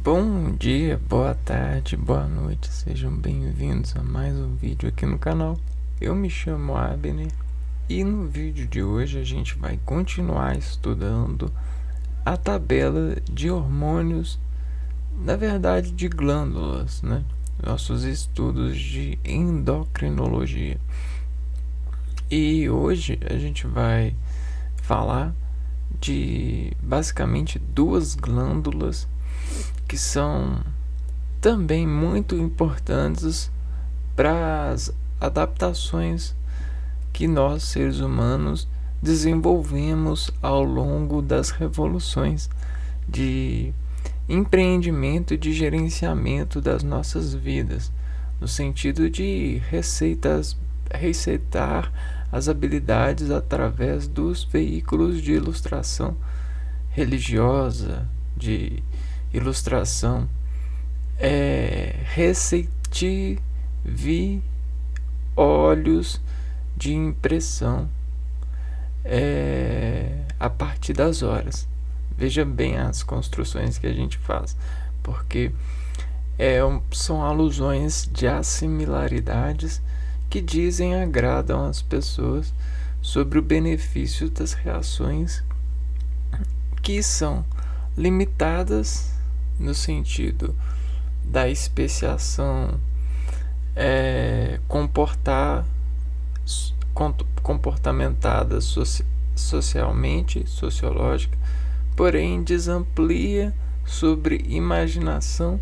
Bom dia, boa tarde, boa noite, sejam bem-vindos a mais um vídeo aqui no canal. Eu me chamo Abner e no vídeo de hoje a gente vai continuar estudando a tabela de hormônios, na verdade de glândulas, né? Nossos estudos de endocrinologia. E hoje a gente vai falar de basicamente duas glândulas que são também muito importantes para as adaptações que nós, seres humanos, desenvolvemos ao longo das revoluções de empreendimento e de gerenciamento das nossas vidas, no sentido de receitar as habilidades através dos veículos de ilustração religiosa, de ilustração olhos de impressão a partir das horas. Veja bem as construções que a gente faz, porque são alusões de assimilaridades que agradam as pessoas sobre o benefício das reações que são limitadas no sentido da especiação comportamentada socialmente, sociológica, porém desamplia sobre imaginação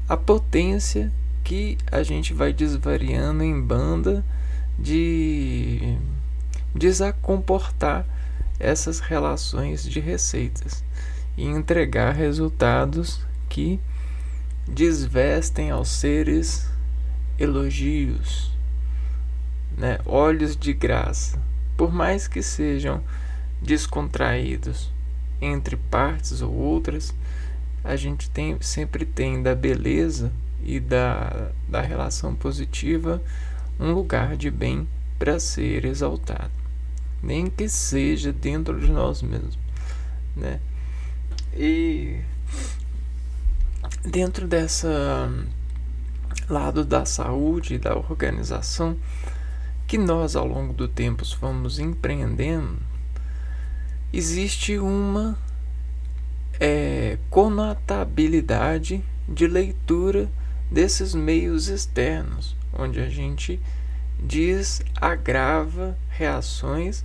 a potência que a gente vai desvariando em banda de desacomportar essas relações de receitas e entregar resultados que desvestem aos seres elogios, né? Olhos de graça, por mais que sejam descontraídos entre partes ou outras, a gente sempre tem da beleza e da relação positiva um lugar de bem para ser exaltado, nem que seja dentro de nós mesmos, né? E dentro dessa lado da saúde e da organização que nós ao longo do tempo fomos empreendendo, existe uma conotabilidade de leitura desses meios externos, onde a gente desagrava reações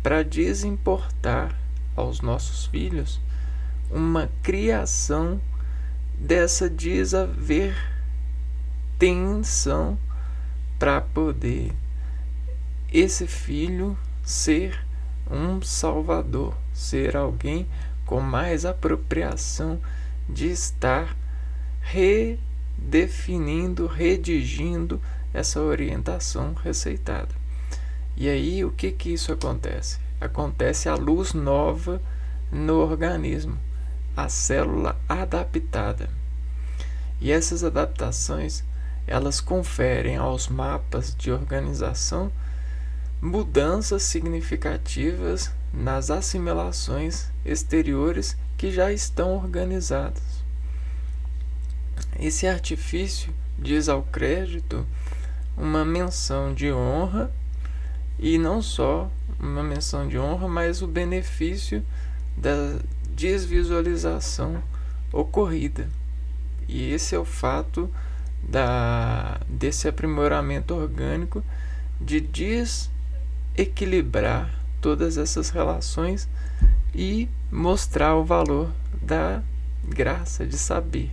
para desimportar aos nossos filhos uma criação dessa desavertensão para poder esse filho ser um salvador, ser alguém com mais apropriação de estar redefinindo, redigindo essa orientação receitada. E aí o que isso acontece? Acontece a luz nova no organismo, a célula adaptada. E essas adaptações, elas conferem aos mapas de organização mudanças significativas nas assimilações exteriores que já estão organizadas. Esse artifício diz ao crédito uma menção de honra, e não só uma menção de honra, mas o benefício da desvisualização ocorrida. E esse é o fato desse aprimoramento orgânico de desequilibrar todas essas relações e mostrar o valor da graça de saber,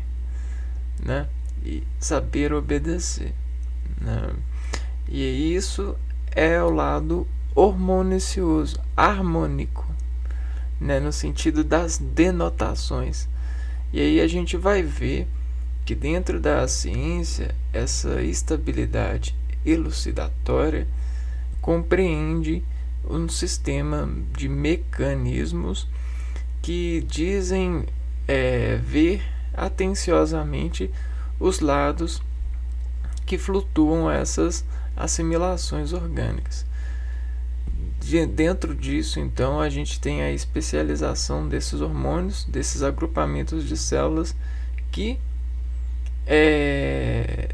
né? E saber obedecer, né? E isso é o lado hormonicioso, harmônico, né? No sentido das denotações. E aí a gente vai ver que dentro da ciência essa estabilidade elucidatória compreende um sistema de mecanismos que dizem ver atenciosamente os lados que flutuam essas assimilações orgânicas. Dentro disso, então, a gente tem a especialização desses hormônios, desses agrupamentos de células que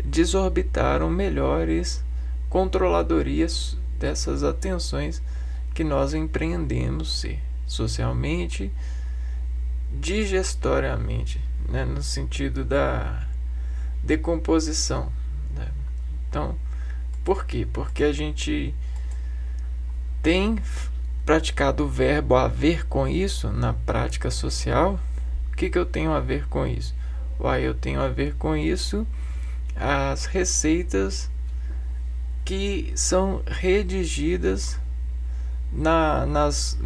desorbitaram melhores controladorias dessas atenções que nós empreendemos ser socialmente, digestoriamente, né, no sentido da decomposição, né? Então, por quê? Porque a gente tem praticado o verbo haver com isso na prática social. O que eu tenho a ver com isso? Eu tenho a ver com isso as receitas que são redigidas nas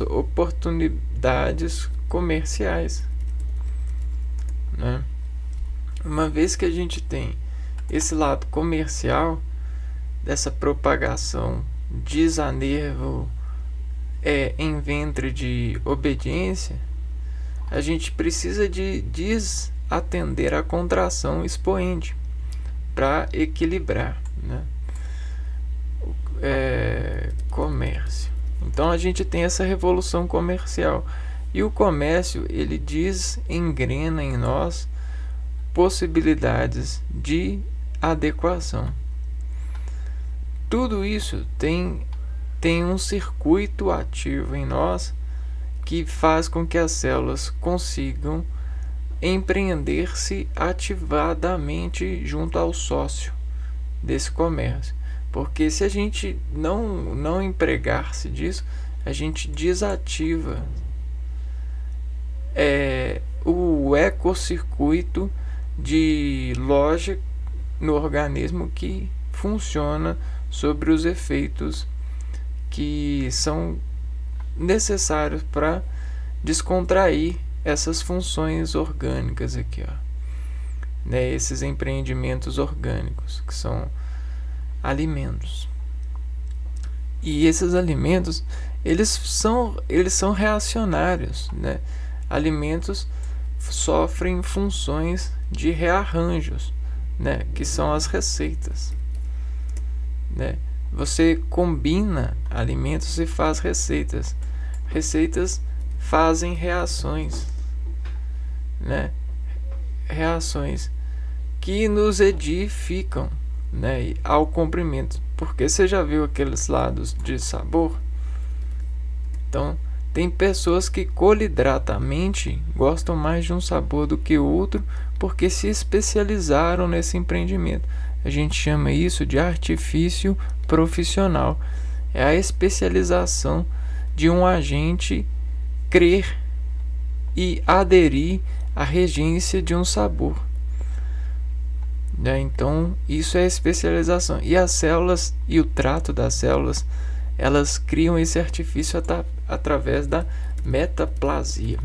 oportunidades comerciais, né? Uma vez que a gente tem esse lado comercial dessa propagação desanervo em ventre de obediência, a gente precisa de desatender a contração expoente para equilibrar, né? Comércio. Então a gente tem essa revolução comercial, e o comércio ele engrena em nós possibilidades de adequação. Tudo isso tem um circuito ativo em nós que faz com que as células consigam empreender-se ativadamente junto ao sócio desse comércio. Porque se a gente não empregar-se disso, a gente desativa o ecocircuito de loja no organismo que funciona sobre os efeitos que são necessários para descontrair essas funções orgânicas aqui, ó, né, esses empreendimentos orgânicos que são alimentos. E esses alimentos eles são reacionários, né? Alimentos sofrem funções de rearranjos, né, que são as receitas, né? Você combina alimentos e faz receitas. Receitas fazem reações, né? Reações que nos edificam, né, ao comprimento. Porque você já viu aqueles lados de sabor? Então, tem pessoas que colidratamente gostam mais de um sabor do que o outro porque se especializaram nesse empreendimento. A gente chama isso de artifício profissional. É a especialização de um agente crer e aderir à regência de um sabor, né? Então, isso é especialização. E as células e o trato das células, elas criam esse artifício através da metaplasia.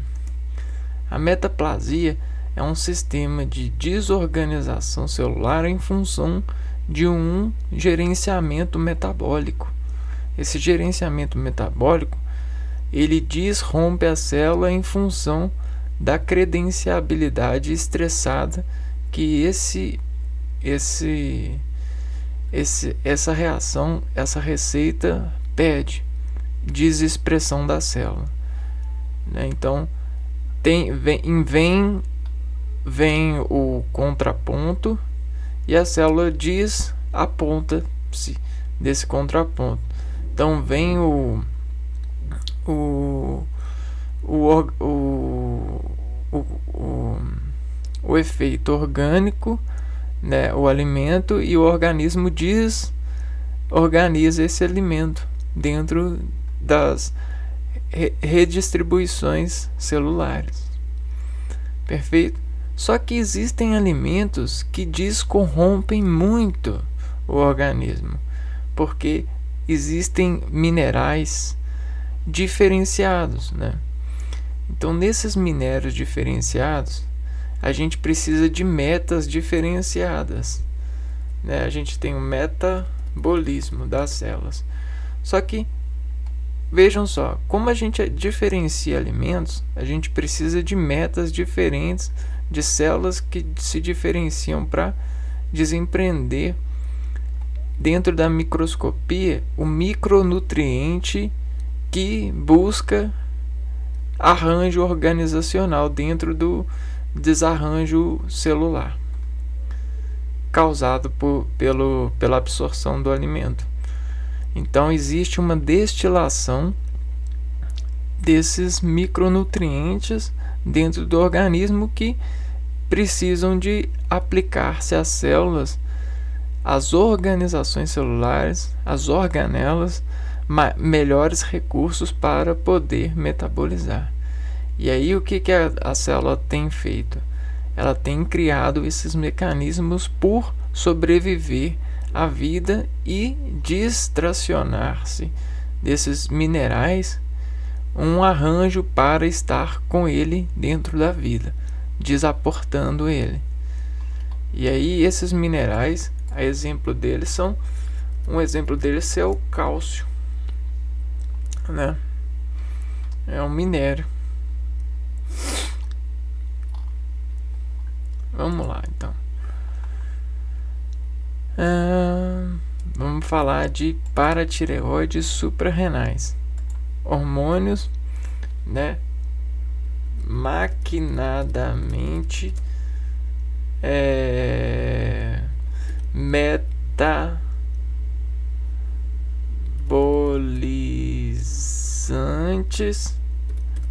A metaplasia é um sistema de desorganização celular em função de um gerenciamento metabólico. Esse gerenciamento metabólico, ele desrompe a célula em função da credenciabilidade estressada que essa reação, essa receita pede, desexpressão da célula, né? Então vem o contraponto e a célula desaponta-se desse contraponto. Então vem o efeito orgânico, né, o alimento, e o organismo desorganiza esse alimento dentro das redistribuições celulares. Perfeito? Só que existem alimentos que descorrompem muito o organismo, porque existem minerais diferenciados, né? Então, nesses minérios diferenciados, a gente precisa de metas diferenciadas, né? A gente tem o metabolismo das células. Só que, vejam só, como a gente diferencia alimentos, a gente precisa de metas diferentes de células que se diferenciam para desempreender dentro da microscopia o micronutriente que busca arranjo organizacional dentro do desarranjo celular causado pela absorção do alimento. Então existe uma destilação desses micronutrientes dentro do organismo que precisam de aplicar-se às células, às organizações celulares, às organelas, melhores recursos para poder metabolizar. E aí o que a célula tem feito? Ela tem criado esses mecanismos por sobreviver à vida e distracionar-se desses minerais, um arranjo para estar com ele dentro da vida, desaportando ele. E aí esses minerais, um exemplo deles é o cálcio, né? É um minério. Vamos lá, então. Vamos falar de paratireoides suprarrenais, hormônios, né, maquinadamente metabolizantes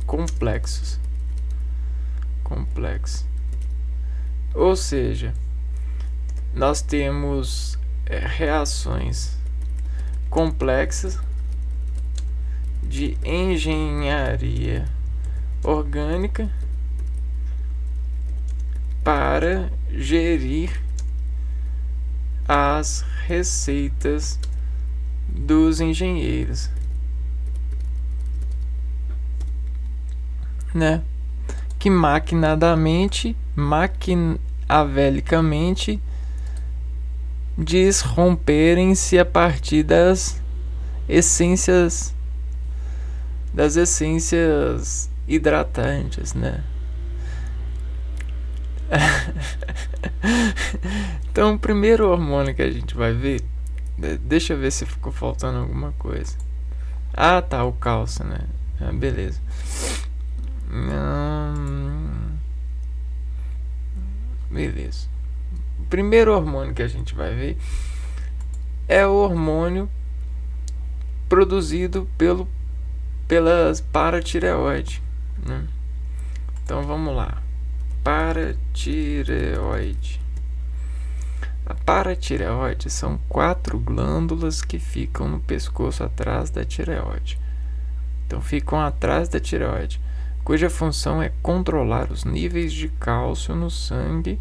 complexos. Ou seja, nós temos reações complexas de engenharia orgânica para gerir as receitas dos engenheiros, né? Que maquiavelicamente desromperem-se a partir das essências hidratantes, né? Então, o primeiro hormônio que a gente vai ver, deixa eu ver se ficou faltando alguma coisa. Ah, tá, o cálcio, né? Beleza. Beleza. O primeiro hormônio que a gente vai ver é o hormônio produzido pelas paratireoide, né? Então vamos lá. Paratireoide. A paratireoide são 4 glândulas que ficam no pescoço atrás da tireoide. Então ficam atrás da tireoide, cuja função é controlar os níveis de cálcio no sangue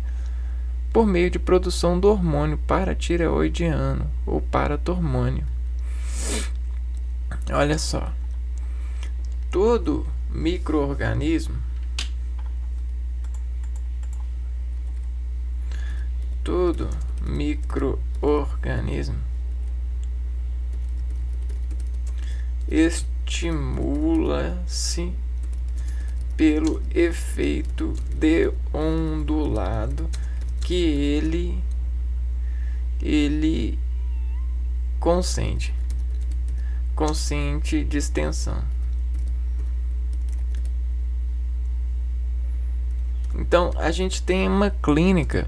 por meio de produção do hormônio paratireoidiano ou paratormônio. Olha só, todo micro-organismo estimula-se pelo efeito de ondulado que ele consente de extensão. Então a gente tem uma clínica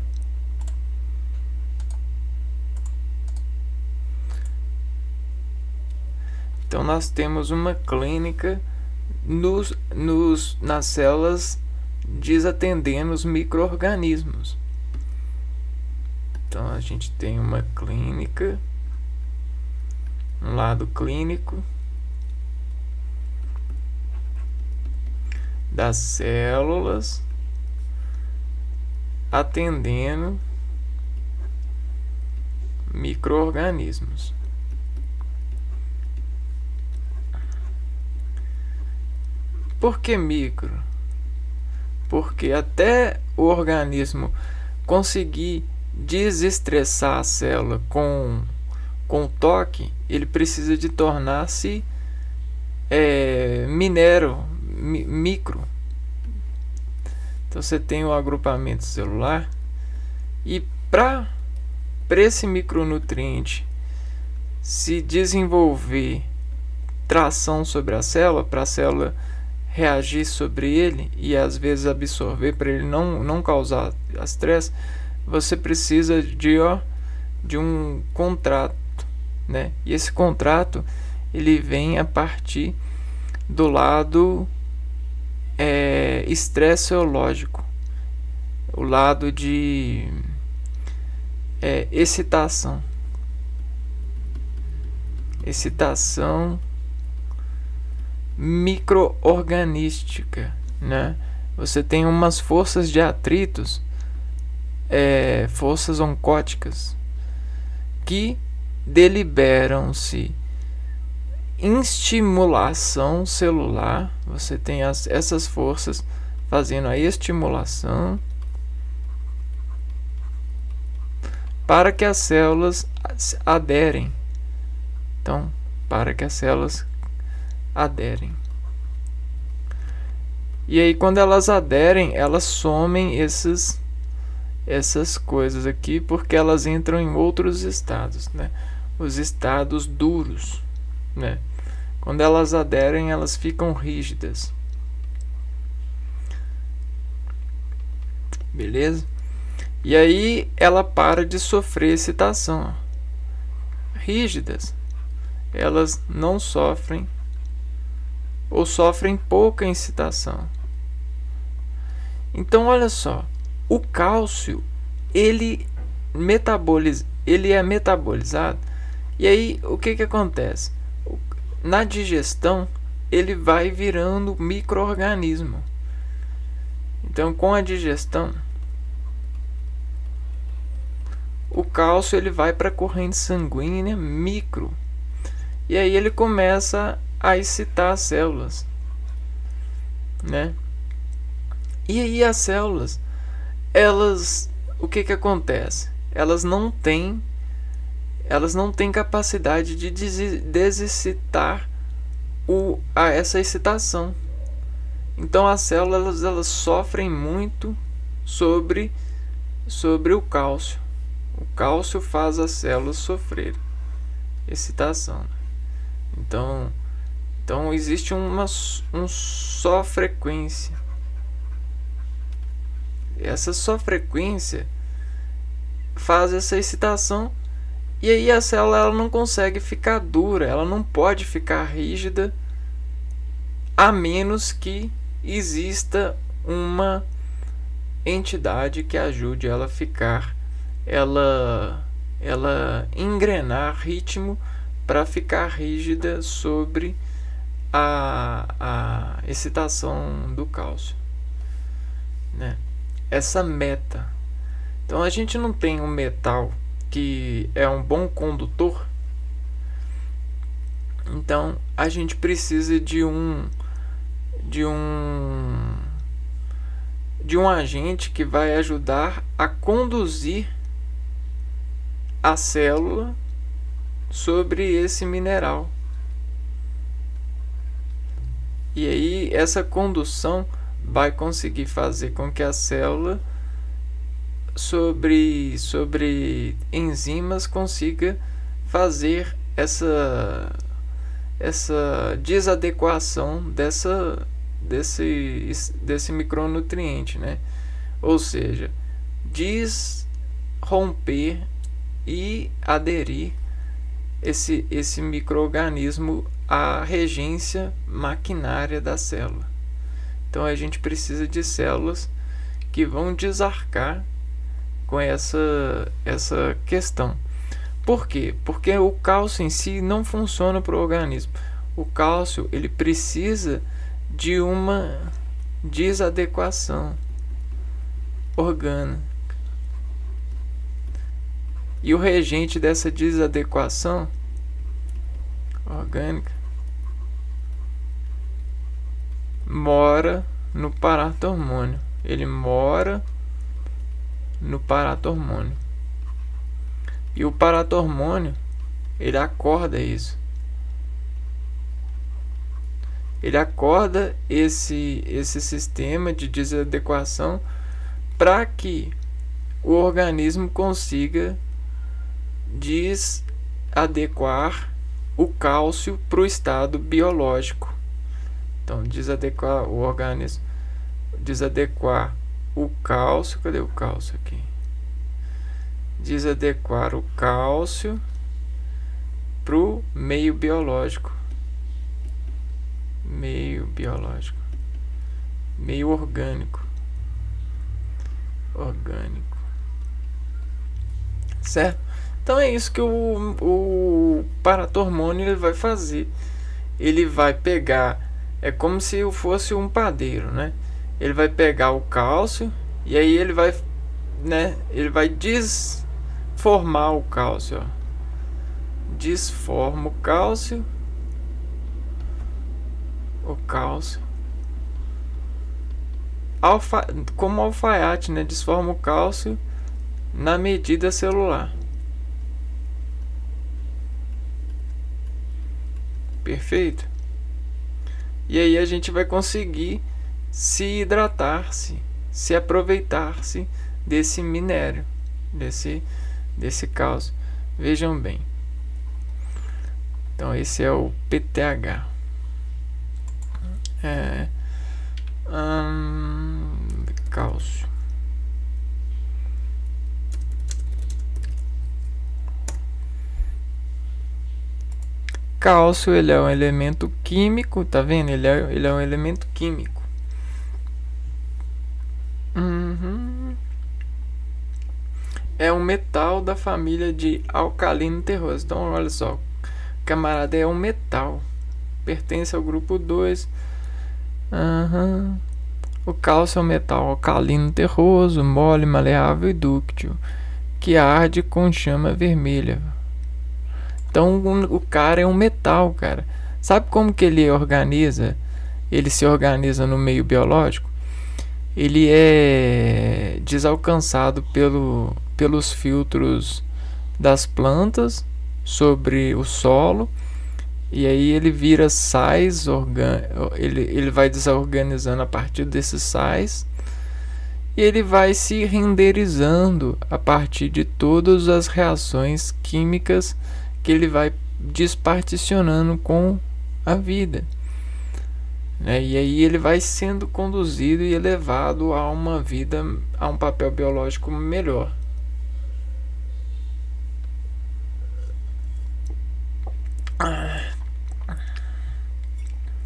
nós temos uma clínica nas células desatendendo os micro-organismos. Então a gente tem uma clínica, um lado clínico das células atendendo micro-organismos. Por que micro? Porque até o organismo conseguir desestressar a célula com toque, ele precisa de tornar-se micro. Então você tem o agrupamento celular e para esse micronutriente se desenvolver tração sobre a célula, para a célula reagir sobre ele e às vezes absorver para ele não causar estresse, você precisa de um contrato, né? E esse contrato ele vem a partir do lado estressiológico, o lado de excitação microorganística, né? Você tem umas forças de atritos, forças oncóticas, que deliberam-se em estimulação celular. Você tem essas forças fazendo a estimulação para que as células aderem. Então, para que as células aderem. E aí, quando elas aderem, elas somem essas coisas aqui, porque elas entram em outros estados, né? Os estados duros, né? Quando elas aderem, elas ficam rígidas. Beleza? E aí ela para de sofrer excitação. Rígidas, elas não sofrem ou sofrem pouca excitação. Então olha só, o cálcio ele é metabolizado, e aí o que acontece? Na digestão ele vai virando micro-organismo. Então com a digestão o cálcio ele vai para a corrente sanguínea micro, e aí ele começa a excitar as células, né? E aí as células, o que acontece? Elas não têm capacidade de desexcitar essa excitação. Então as células elas sofrem muito sobre o cálcio. O cálcio faz as células sofrer excitação. Então existe uma só frequência. Essa só frequência faz essa excitação, e aí a célula ela não consegue ficar dura, ela não pode ficar rígida, a menos que exista uma entidade que ajude ela a ficar, ela engrenar ritmo para ficar rígida sobre a excitação do cálcio, né? Essa meta. Então a gente não tem um metal que é um bom condutor. Então a gente precisa de um agente que vai ajudar a conduzir a célula sobre esse mineral. E aí essa condução vai conseguir fazer com que a célula sobre enzimas consiga fazer essa desadequação desse micronutriente, né? Ou seja, desromper e aderir esse micro-organismo à regência maquinária da célula. Então a gente precisa de células que vão desarcar com essa questão. Por quê? Porque o cálcio em si não funciona para o organismo. O cálcio ele precisa de uma desadequação orgânica. E o regente dessa desadequação orgânica mora no paratormônio. Ele mora no paratormônio. E o paratormônio, ele acorda isso. Ele acorda esse sistema de desadequação para que o organismo consiga desadequar o cálcio para o estado biológico, Então, desadequar o organismo, desadequar o cálcio, cadê o cálcio aqui? Desadequar o cálcio para o meio biológico, meio orgânico, certo? Então é isso que o paratormônio ele vai fazer. Ele vai pegar, é como se fosse um padeiro, né? Ele vai pegar o cálcio e aí ele vai, né? Ele vai desformar o cálcio, ó. Desforma o cálcio, como alfaiate, né? Desforma o cálcio na medida celular. Perfeito? E aí a gente vai conseguir se hidratar-se, se aproveitar-se desse minério, desse cálcio. Vejam bem. Então esse é o PTH. Cálcio. Cálcio, ele é um elemento químico, tá vendo? Ele é um elemento químico. É um metal da família de alcalino terroso. Então, olha só, camarada, é um metal. Pertence ao grupo 2. O cálcio é um metal alcalino terroso, mole, maleável e dúctil, que arde com chama vermelha. Então o cara é um metal, cara. Sabe como que ele organiza? Ele se organiza no meio biológico. Ele é desalcançado pelos filtros das plantas sobre o solo. E aí ele vira sais, ele vai desorganizando a partir desses sais. E ele vai se renderizando a partir de todas as reações químicas que ele vai desparticionando com a vida, né? E aí ele vai sendo conduzido e elevado a uma vida, a um papel biológico melhor.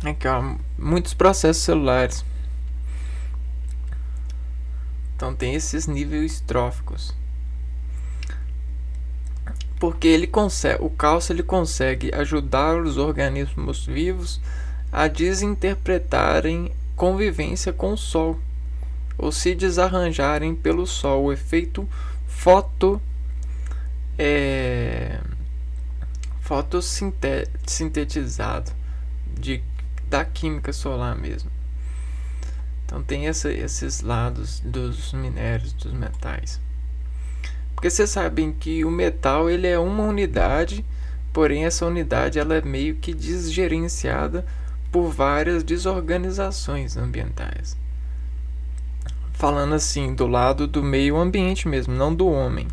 Aqui, ó, muitos processos celulares. Então tem esses níveis tróficos. Porque o cálcio ele consegue ajudar os organismos vivos a desinterpretarem convivência com o sol, ou se desarranjarem pelo sol, o efeito fotossintetizado da química solar mesmo. Então tem esses lados dos minérios, dos metais. Porque vocês sabem que o metal ele é uma unidade, porém essa unidade ela é meio que desgerenciada por várias desorganizações ambientais. Falando assim, do lado do meio ambiente mesmo, não do homem,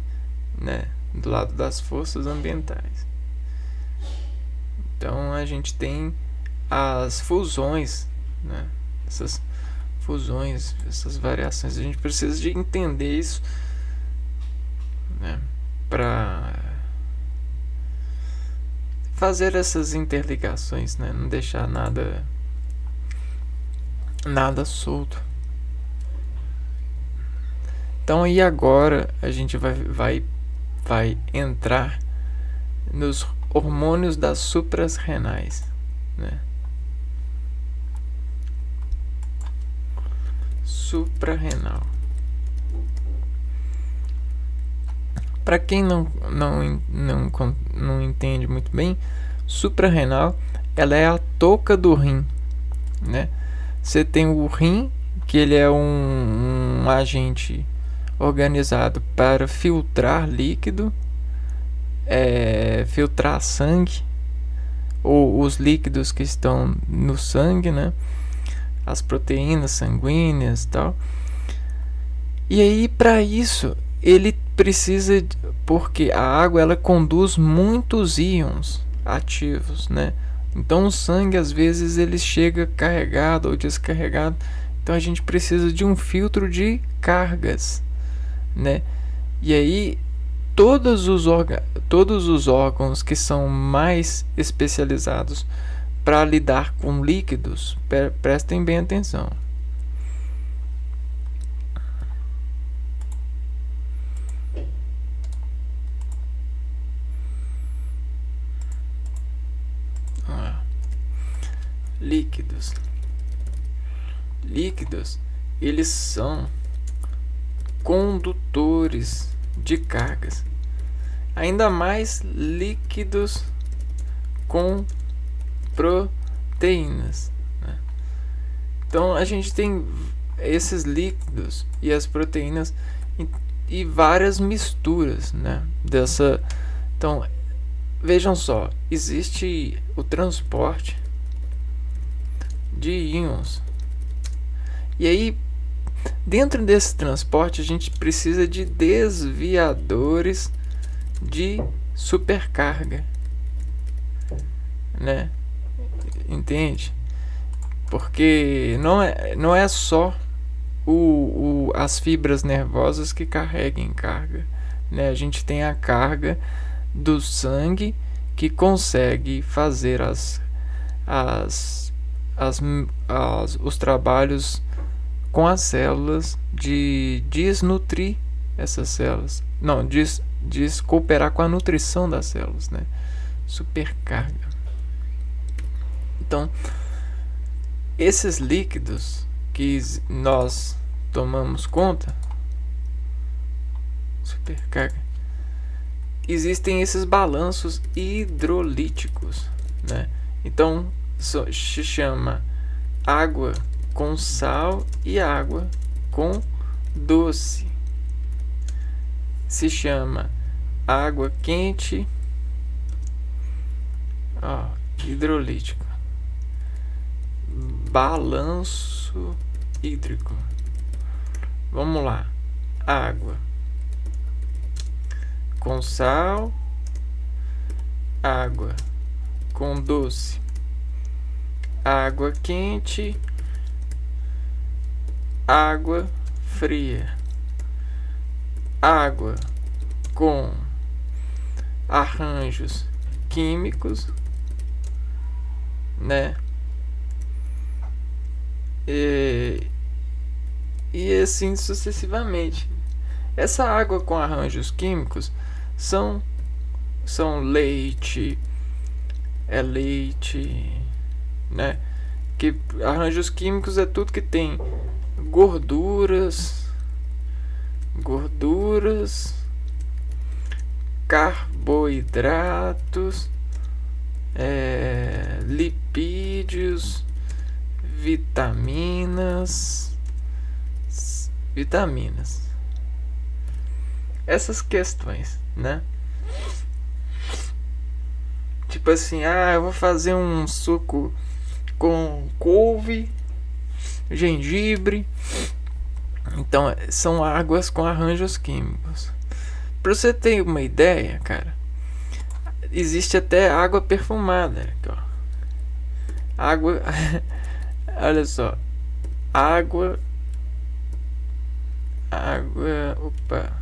né? Do lado das forças ambientais. Então a gente tem as fusões, né? Essas fusões, essas variações. A gente precisa de entender isso, né, para fazer essas interligações, né, não deixar nada solto. Então aí agora a gente vai entrar nos hormônios das suprarrenais, né? Suprarrenal. Para quem não entende muito bem, suprarrenal ela é a touca do rim, né? Você tem o rim, que ele é um agente organizado para filtrar líquido, filtrar sangue, ou os líquidos que estão no sangue, né? As proteínas sanguíneas e tal. E aí, para isso, ele precisa, porque a água ela conduz muitos íons ativos, né, Então o sangue às vezes ele chega carregado ou descarregado. Então a gente precisa de um filtro de cargas, né? E aí todos os órgãos que são mais especializados para lidar com líquidos, prestem bem atenção. Líquidos, eles são condutores de cargas, ainda mais líquidos com proteínas, né? Então a gente tem esses líquidos e as proteínas e várias misturas, né, dessa. Então vejam só, existe o transporte de íons. E aí, dentro desse transporte, a gente precisa de desviadores de supercarga, né? Entende? Porque não é só as fibras nervosas que carregam carga, né? A gente tem a carga do sangue que consegue fazer os trabalhos com as células de desnutrir essas células. Não, cooperar com a nutrição das células, né? Supercarga. Então, esses líquidos que nós tomamos conta, supercarga, existem esses balanços hidrolíticos, né? Então, se chama água com sal e água com doce. Se chama água quente, hidrolítico, balanço hídrico. Vamos lá: água com sal, água com doce, água quente, água fria, água com arranjos químicos, né? E assim sucessivamente. Essa água com arranjos químicos são leite, né? Que arranjos químicos é tudo que tem gorduras, carboidratos, lipídios, vitaminas. Essas questões, né? Tipo assim, eu vou fazer um suco com couve, gengibre. Então, são águas com arranjos químicos. Pra você ter uma ideia, cara, existe até água perfumada. Aqui, ó. Água. Olha só. Água. Opa.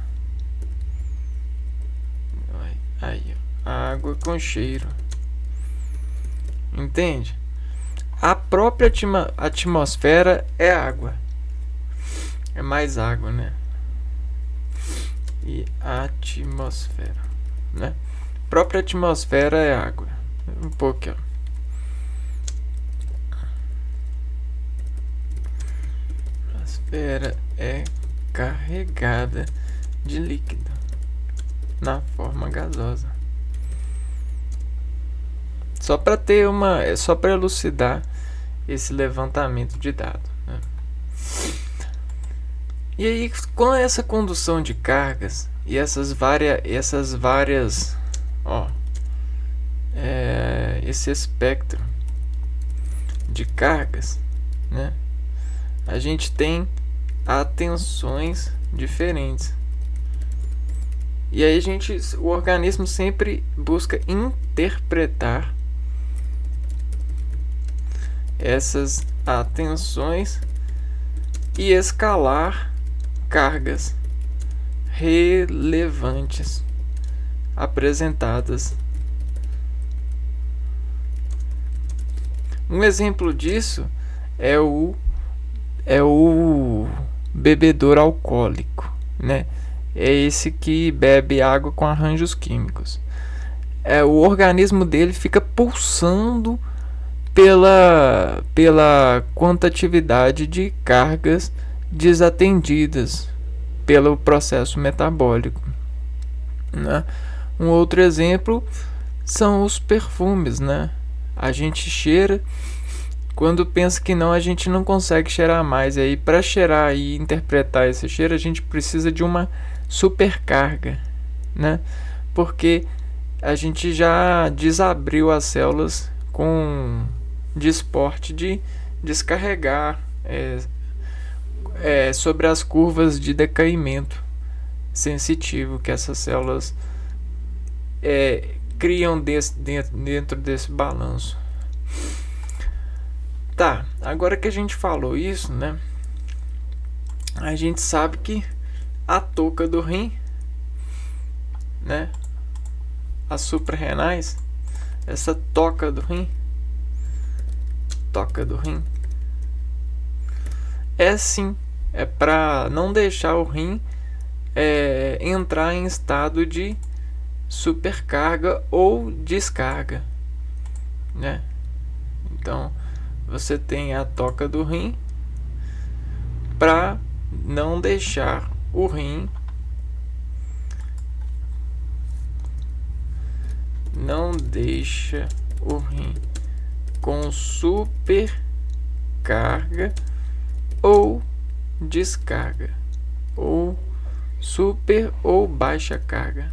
Aí, ó. Água com cheiro. Entende? A própria atmosfera é água. É mais água, né? E atmosfera, né? A própria atmosfera é água. Um pouco, ó. A atmosfera é carregada de líquido na forma gasosa. Só para elucidar esse levantamento de dados, né? E aí, com essa condução de cargas e essas várias, esse espectro de cargas, né? A gente tem atenções diferentes. E aí o organismo sempre busca interpretar essas atenções e escalar cargas relevantes apresentadas. Um exemplo disso é o bebedor alcoólico, né? É esse que bebe água com arranjos químicos. O organismo dele fica pulsando pela quantidade de cargas desatendidas pelo processo metabólico, né? Um outro exemplo são os perfumes, né? A gente cheira, quando pensa que não, a gente não consegue cheirar mais. E aí, para cheirar e interpretar esse cheiro, a gente precisa de uma supercarga, né? Porque a gente já desabriu as células com desporte de descarregar sobre as curvas de decaimento sensitivo que essas células criam dentro desse balanço. Tá, agora que a gente falou isso, né, a gente sabe que a touca do rim, né, as suprarrenais, essa toca do rim, é para não deixar o rim entrar em estado de supercarga ou descarga, né? Então você tem a toca do rim para não deixar o rim com supercarga ou descarga, ou super ou baixa carga.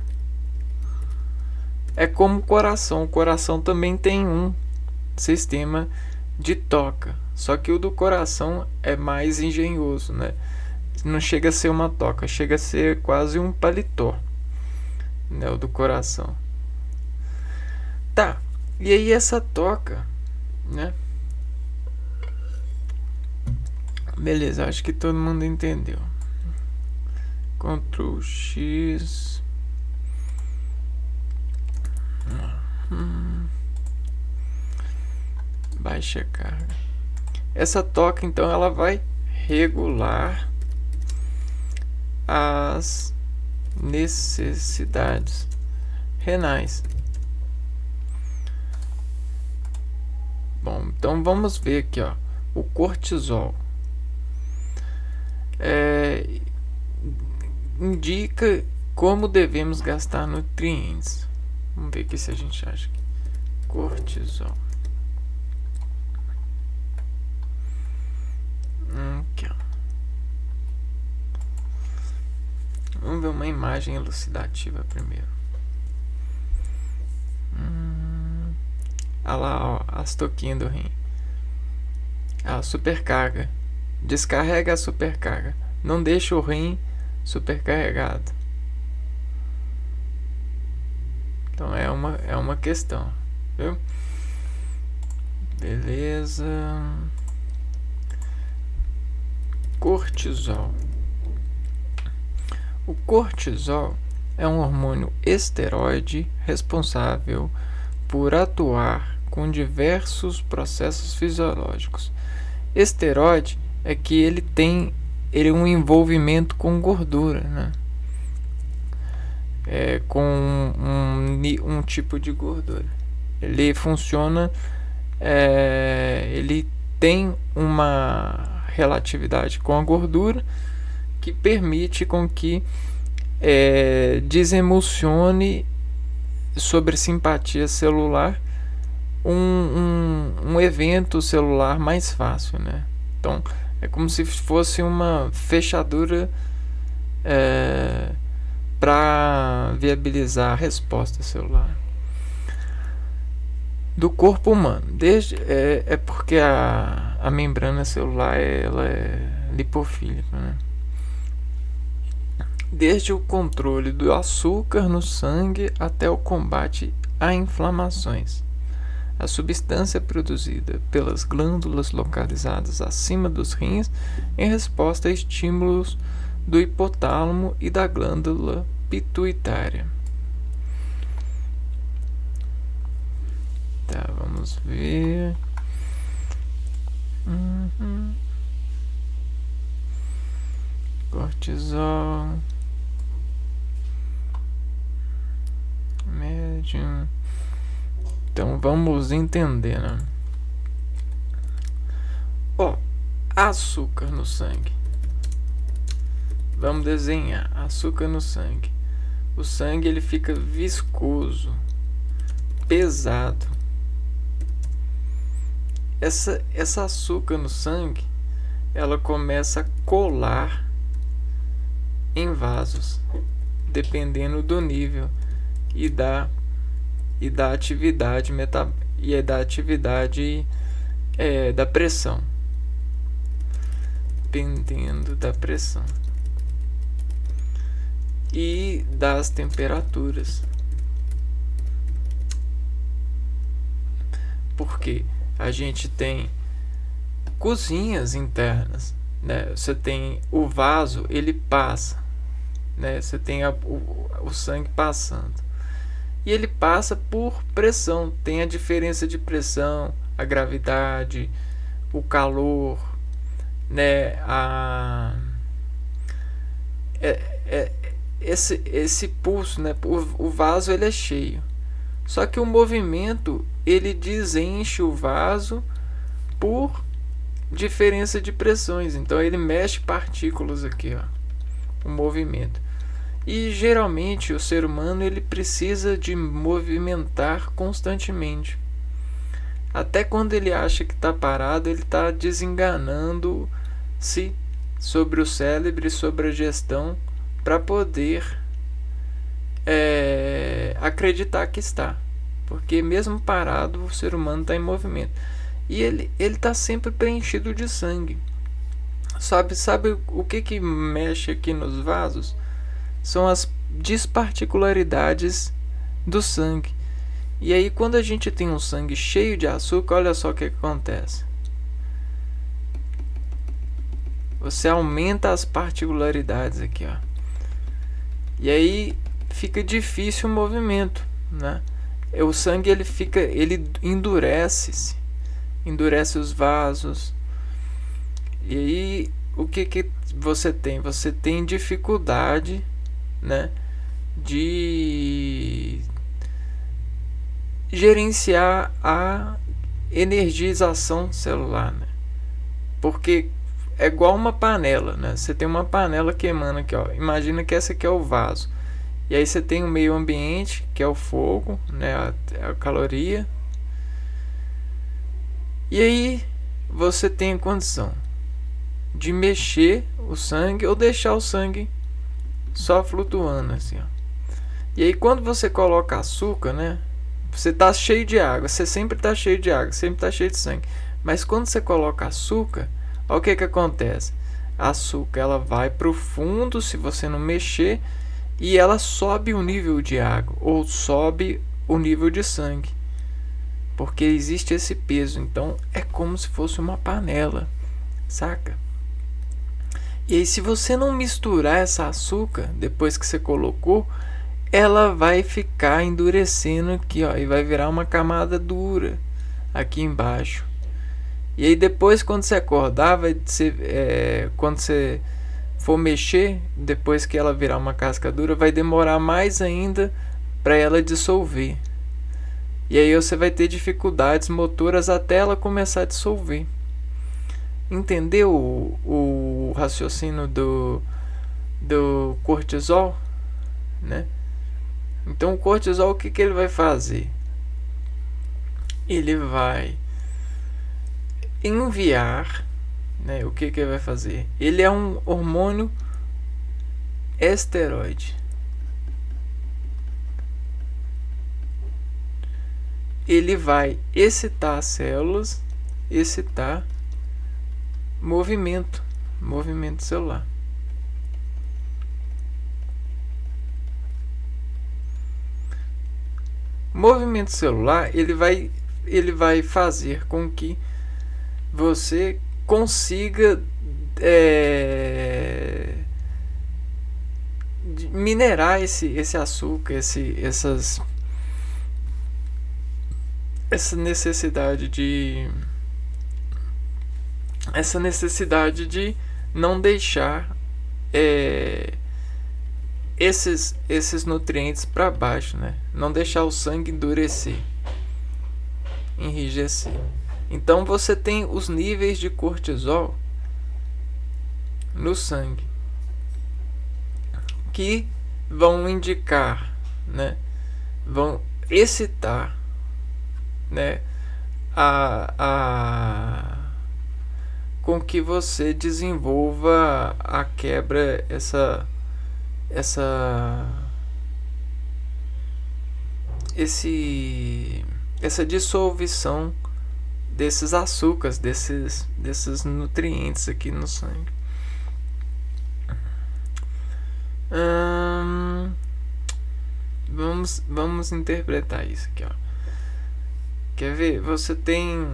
É como o coração também tem um sistema de toca, só que o do coração é mais engenhoso, né? Não chega a ser uma toca, chega a ser quase um paletó, né? O do coração. Tá, e aí essa toca, né? Beleza, acho que todo mundo entendeu. Ctrl X. Baixa carga. Essa toca, então, ela vai regular as necessidades renais. Bom, então vamos ver aqui, ó, o cortisol. Indica como devemos gastar nutrientes. Vamos ver aqui se a gente acha que cortisol. Aqui, ó. Vamos ver uma imagem elucidativa primeiro. Olha lá, ó, as toquinhas do rim. A supercarga. Descarrega a supercarga. Não deixa o rim supercarregado. Então é uma questão, viu? Beleza. Cortisol. O cortisol é um hormônio esteroide responsável por atuar com diversos processos fisiológicos. Esteroide é que ele é um envolvimento com gordura, né? Com um tipo de gordura. Ele funciona, ele tem uma relatividade com a gordura que permite com que desemulsione sobre simpatia celular um evento celular mais fácil, né? Então é como se fosse uma fechadura para viabilizar a resposta celular do corpo humano. Porque a membrana celular ela é lipofílica, né? Desde o controle do açúcar no sangue até o combate a inflamações. A substância produzida pelas glândulas localizadas acima dos rins em resposta a estímulos do hipotálamo e da glândula pituitária. Tá, vamos ver. Cortisol. Médio. Então vamos entender, né? Açúcar no sangue. Vamos desenhar açúcar no sangue. O sangue ele fica viscoso, pesado. Essa açúcar no sangue, ela começa a colar em vasos, dependendo do nível e da atividade da pressão, dependendo da pressão e das temperaturas. Porque a gente tem cozinhas internas, né? Você tem o vaso, ele passa, né? Você tem o sangue passando e ele passa por pressão. Tem a diferença de pressão, a gravidade, o calor, né? Esse pulso, né? O vaso ele é cheio, só que o movimento ele desenche o vaso por diferença de pressões. Então ele mexe partículas aqui, ó, o movimento. E geralmente o ser humano ele precisa de movimentar constantemente. Até quando ele acha que está parado, ele está desenganando-se sobre o cérebro e sobre a gestão para poder acreditar que está. Porque mesmo parado, o ser humano está em movimento. E ele está sempre preenchido de sangue. Sabe o que mexe aqui nos vasos? São as disparticularidades do sangue. E aí quando a gente tem um sangue cheio de açúcar, olha só o que acontece. Você aumenta as particularidades aqui, ó. E aí fica difícil o movimento, né? O sangue ele endurece os vasos. E aí o que você tem? Você tem dificuldade, né, de gerenciar a energização celular, né? Porque é igual uma panela, né? Você tem uma panela queimando aqui, ó. Imagina que essa aqui é o vaso. E aí você tem o meio ambiente, que é o fogo, né? A caloria. E aí você tem a condição de mexer o sangue ou deixar o sangue só flutuando assim, ó. E aí quando você coloca açúcar, né? Você tá cheio de água, você sempre tá cheio de água, sempre tá cheio de sangue. Mas quando você coloca açúcar, olha o que acontece. A açúcar ela vai para o fundo se você não mexer e ela sobe o nível de água ou sobe o nível de sangue. Porque existe esse peso, então é como se fosse uma panela, saca? E aí se você não misturar essa açúcar depois que você colocou, ela vai ficar endurecendo aqui, ó, e vai virar uma camada dura aqui embaixo. E aí depois quando você acordar, quando você for mexer, depois que ela virar uma casca dura, vai demorar mais ainda para ela dissolver. E aí você vai ter dificuldades motoras até ela começar a dissolver. Entendeu o raciocínio do cortisol, né? Então o cortisol, o que ele vai fazer? Ele vai enviar, né? O que ele vai fazer? Ele é um hormônio esteroide. Ele vai excitar as células, excitar movimento celular. Movimento celular, ele vai ele vai fazer com que você consiga minerar esse açúcar, essa necessidade de não deixar esses nutrientes para baixo, né? Não deixar o sangue endurecer, enrijecer. Então você tem os níveis de cortisol no sangue que vão indicar, né? Vão excitar, né? Com que você desenvolva a quebra, essa dissolução desses açúcares, desses nutrientes aqui no sangue. Vamos interpretar isso aqui, ó. Quer ver? Você tem...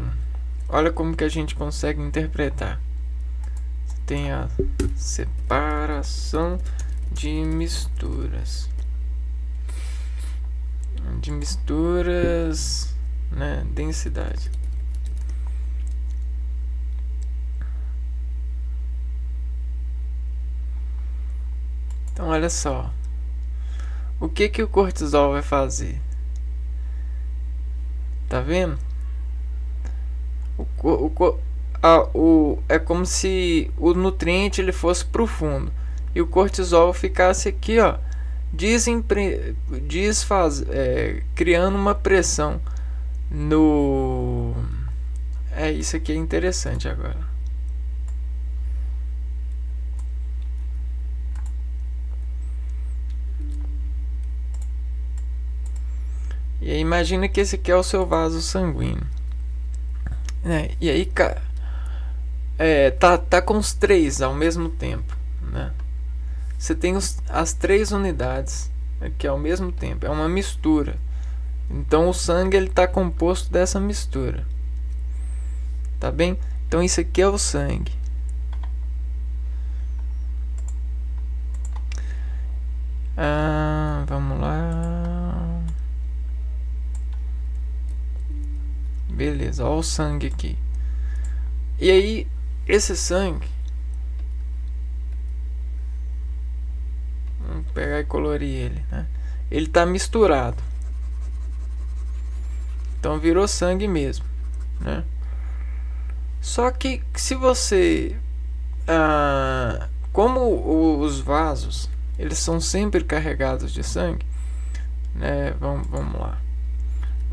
Olha como que a gente consegue interpretar. Você tem a separação de misturas. Né? Densidade. Então, olha só. O que o cortisol vai fazer? Tá vendo? É como se o nutriente ele fosse profundo e o cortisol ficasse aqui, ó, criando uma pressão no... Isso aqui é interessante agora. E aí, imagina que esse aqui é o seu vaso sanguíneo. E aí, tá com os três ao mesmo tempo, né? Você tem as três unidades aqui ao mesmo tempo. É uma mistura. Então, o sangue ele tá composto dessa mistura. Tá bem? Então, isso aqui é o sangue. Vamos lá. Beleza, olha o sangue aqui. E aí, esse sangue, vamos pegar e colorir ele, né? Ele tá misturado. Então virou sangue mesmo, né? Só que se você... como os vasos, eles são sempre carregados de sangue, né? Vamos lá.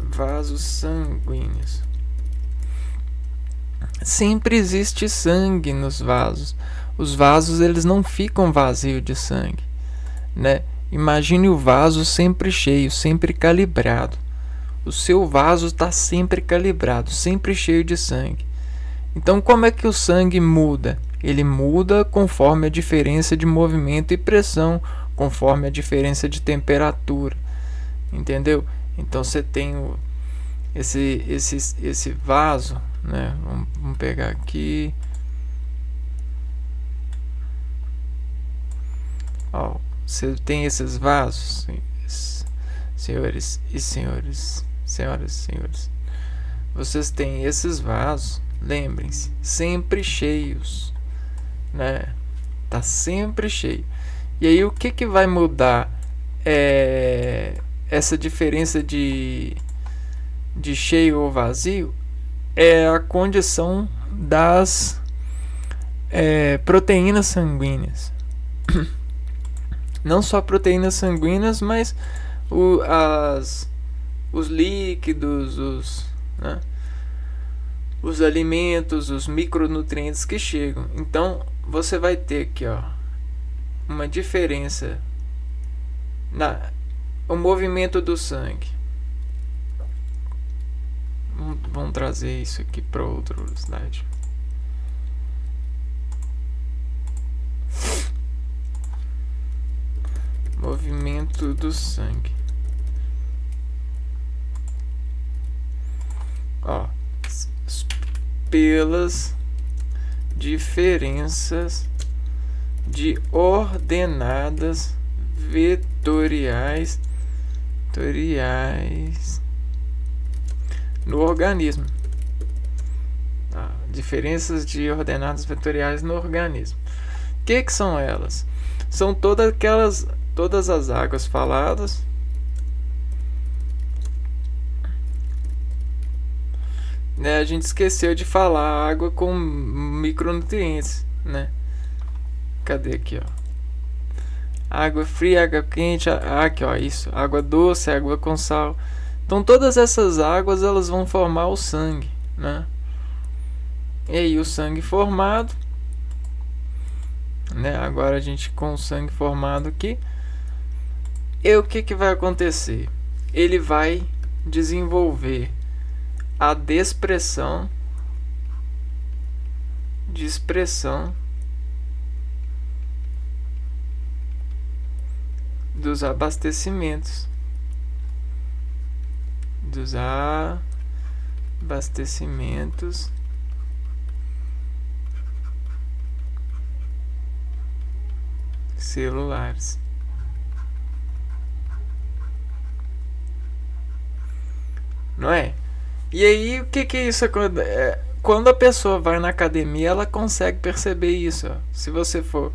Vasos sanguíneos. Sempre existe sangue nos vasos. Os vasos eles não ficam vazios de sangue, né? Imagine o vaso sempre cheio, sempre calibrado. O seu vaso está sempre calibrado, sempre cheio de sangue. Então, como é que o sangue muda? Ele muda conforme a diferença de movimento e pressão, conforme a diferença de temperatura. Entendeu? Então você tem esse vaso, né? Vamos pegar aqui. Ó, você tem esses vasos, senhores e senhores, senhoras e senhores. Vocês têm esses vasos, lembrem-se, sempre cheios, né? Tá sempre cheio. E aí o que vai mudar essa diferença de cheio ou vazio? É a condição das proteínas sanguíneas. Não só proteínas sanguíneas, mas os líquidos, né? Os alimentos, os micronutrientes que chegam. Então você vai ter aqui, ó, uma diferença o movimento do sangue. Vamos trazer isso aqui para outra slide. Movimento do sangue. pelas diferenças de ordenadas vetoriais no organismo. Diferenças de ordenadas vetoriais no organismo. O que são elas? São todas as águas faladas, né? A gente esqueceu de falar água com micronutrientes, né? Cadê aqui, ó? Água fria, água quente, aqui, ó, isso. Água doce, água com sal. Então todas essas águas, elas vão formar o sangue, né? E aí o sangue formado, né? Agora a gente com o sangue formado aqui, e o que vai acontecer? Ele vai desenvolver a dispersão dos abastecimentos celulares. Não é? E aí, o que é isso? Quando a pessoa vai na academia, ela consegue perceber isso, ó. Se você for...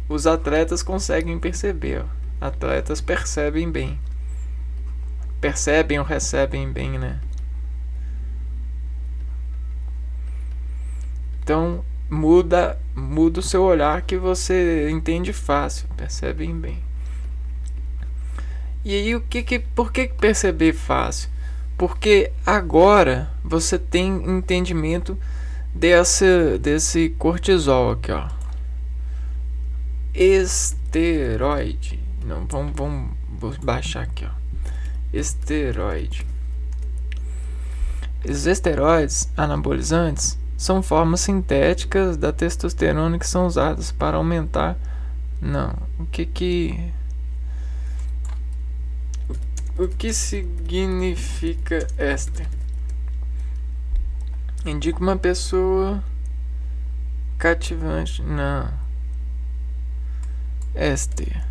Os atletas conseguem perceber, ó. Atletas percebem bem. Percebem ou recebem bem, né? Então, muda o seu olhar, que você entende fácil. Percebem bem. E aí, por que perceber fácil? Porque agora você tem entendimento desse cortisol aqui, ó. Esteroide. Não, vou baixar aqui, ó. Esteroide. Os esteroides anabolizantes são formas sintéticas da testosterona que são usadas para aumentar... Não, o que significa éster? Indica uma pessoa cativante. Não. Éster.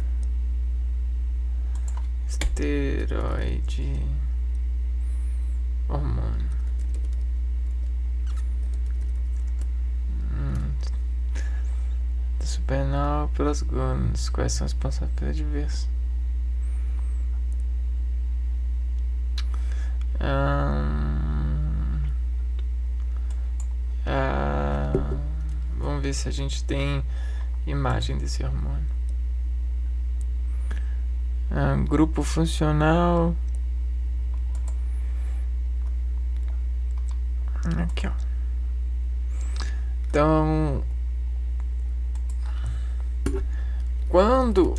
Esteroide. Hormônio. Supernal pelas glândulas. Quais são as responsáveis pela diversa? Vamos ver se a gente tem imagem desse hormônio. Grupo funcional. Aqui, ó. Então, quando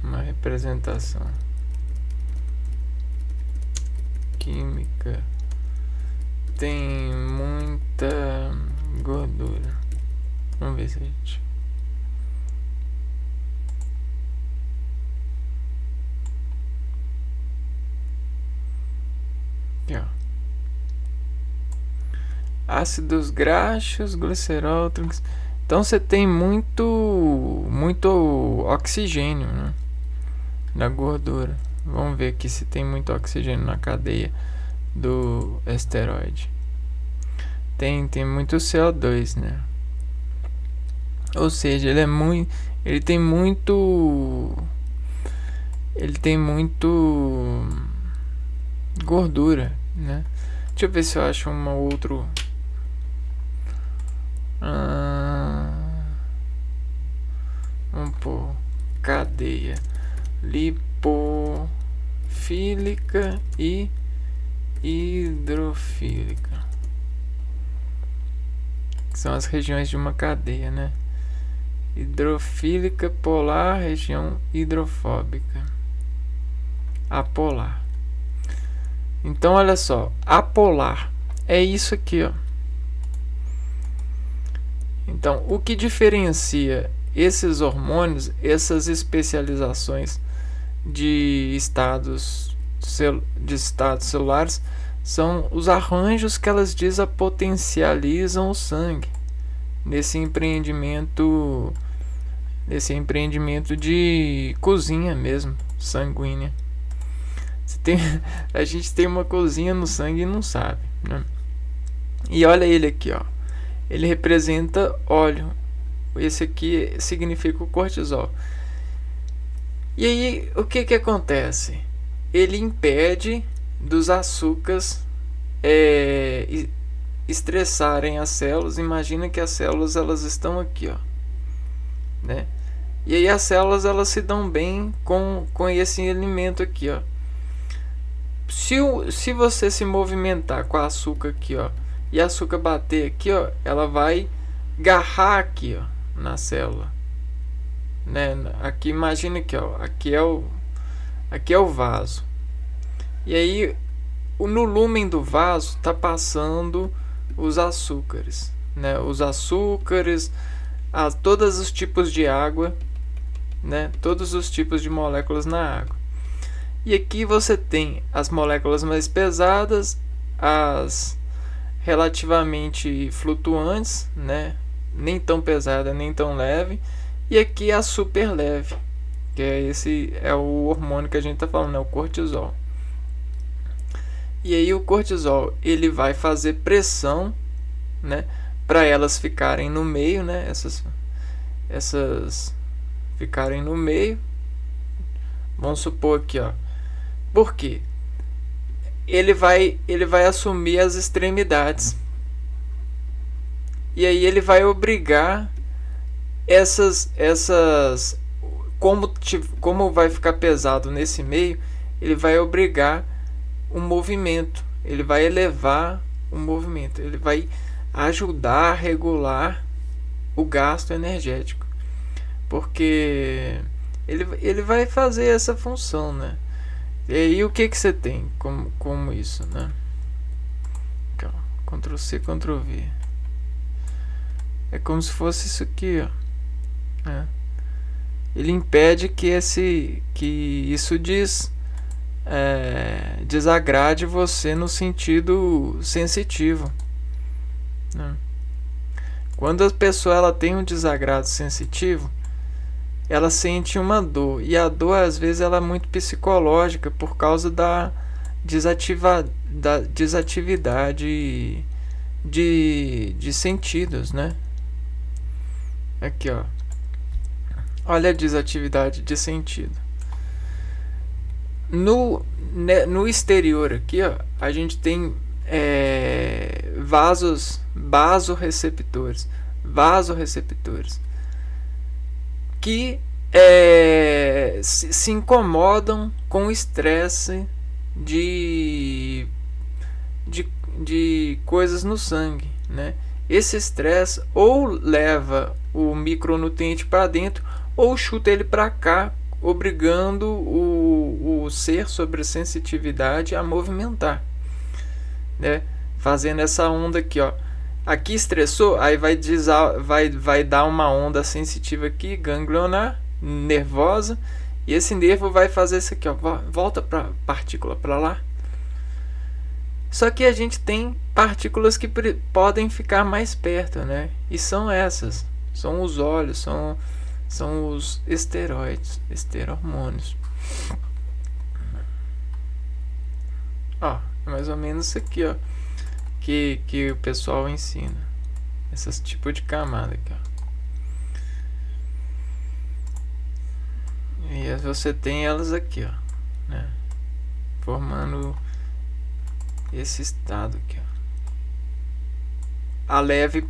uma representação química tem muita gordura. Vamos ver se a gente... Aqui, ó. Ácidos graxos, glicerol, então você tem muito oxigênio, né, na gordura. Vamos ver aqui se tem muito oxigênio na cadeia do esteroide. Tem muito CO2, né? Ou seja, ele tem muito gordura, né? Deixa eu ver se eu acho uma outro. Vamos pôr cadeia lipofílica e hidrofílica, que são as regiões de uma cadeia, né? Hidrofílica, polar, região hidrofóbica, apolar. Então olha só, apolar é isso aqui, ó. Então, o que diferencia esses hormônios, essas especializações de estados celulares, são os arranjos que elas desapotencializam o sangue nesse empreendimento de cozinha mesmo, sanguínea. A gente tem uma cozinha no sangue e não sabe, né? E olha ele aqui, ó. Ele representa óleo. Esse aqui significa o cortisol. E aí, o que acontece? Ele impede dos açúcares estressarem as células. Imagina que as células elas estão aqui, ó, né? E aí as células elas se dão bem com esse alimento aqui, ó. Se você se movimentar com a açúcar aqui, ó, e a açúcar bater aqui, ó, ela vai agarrar aqui, ó, na célula, né? Aqui, imagina aqui, ó, aqui é o vaso. E aí no lumen do vaso tá passando os açúcares, né? Os açúcares, todos os tipos de água, né? Todos os tipos de moléculas na água. E aqui você tem as moléculas mais pesadas, as relativamente flutuantes, né? Nem tão pesada, nem tão leve. E aqui a super leve, que é o hormônio que a gente está falando, né? O cortisol. E aí o cortisol ele vai fazer pressão, né? Para elas ficarem no meio, né? Essas ficarem no meio. Vamos supor aqui, ó. Por quê? Ele vai assumir as extremidades. E aí ele vai obrigar como vai ficar pesado nesse meio, ele vai obrigar um movimento, ele vai elevar o movimento, ele vai ajudar a regular o gasto energético, porque ele vai fazer essa função, né? E aí o que você tem como isso, né? Aqui, ó, Ctrl C, Ctrl V. É como se fosse isso aqui, ó, né? Ele impede que isso desagrade você no sentido sensitivo, né? Quando a pessoa ela tem um desagrado sensitivo, ela sente uma dor, e a dor às vezes ela é muito psicológica por causa da desatividade de sentidos, né? Aqui, ó, olha a desatividade de sentido. No exterior aqui, ó, a gente tem vasorreceptores que se incomodam com o estresse de coisas no sangue, né? Esse estresse ou leva o micronutriente para dentro ou chuta ele para cá, obrigando o ser sobre sensitividade a movimentar, né? Fazendo essa onda aqui, ó. Aqui estressou, aí vai dar uma onda sensitiva aqui, ganglionar, nervosa, e esse nervo vai fazer isso aqui, ó, volta para partícula para lá. Só que a gente tem partículas que podem ficar mais perto, né? E são essas, são os óleos, são os esteroides, esterhormônios. Ó, é mais ou menos isso aqui, ó, que o pessoal ensina. Esses tipos de camada aqui, ó. E você tem elas aqui, ó, né? Formando esse estado aqui, ó. A leve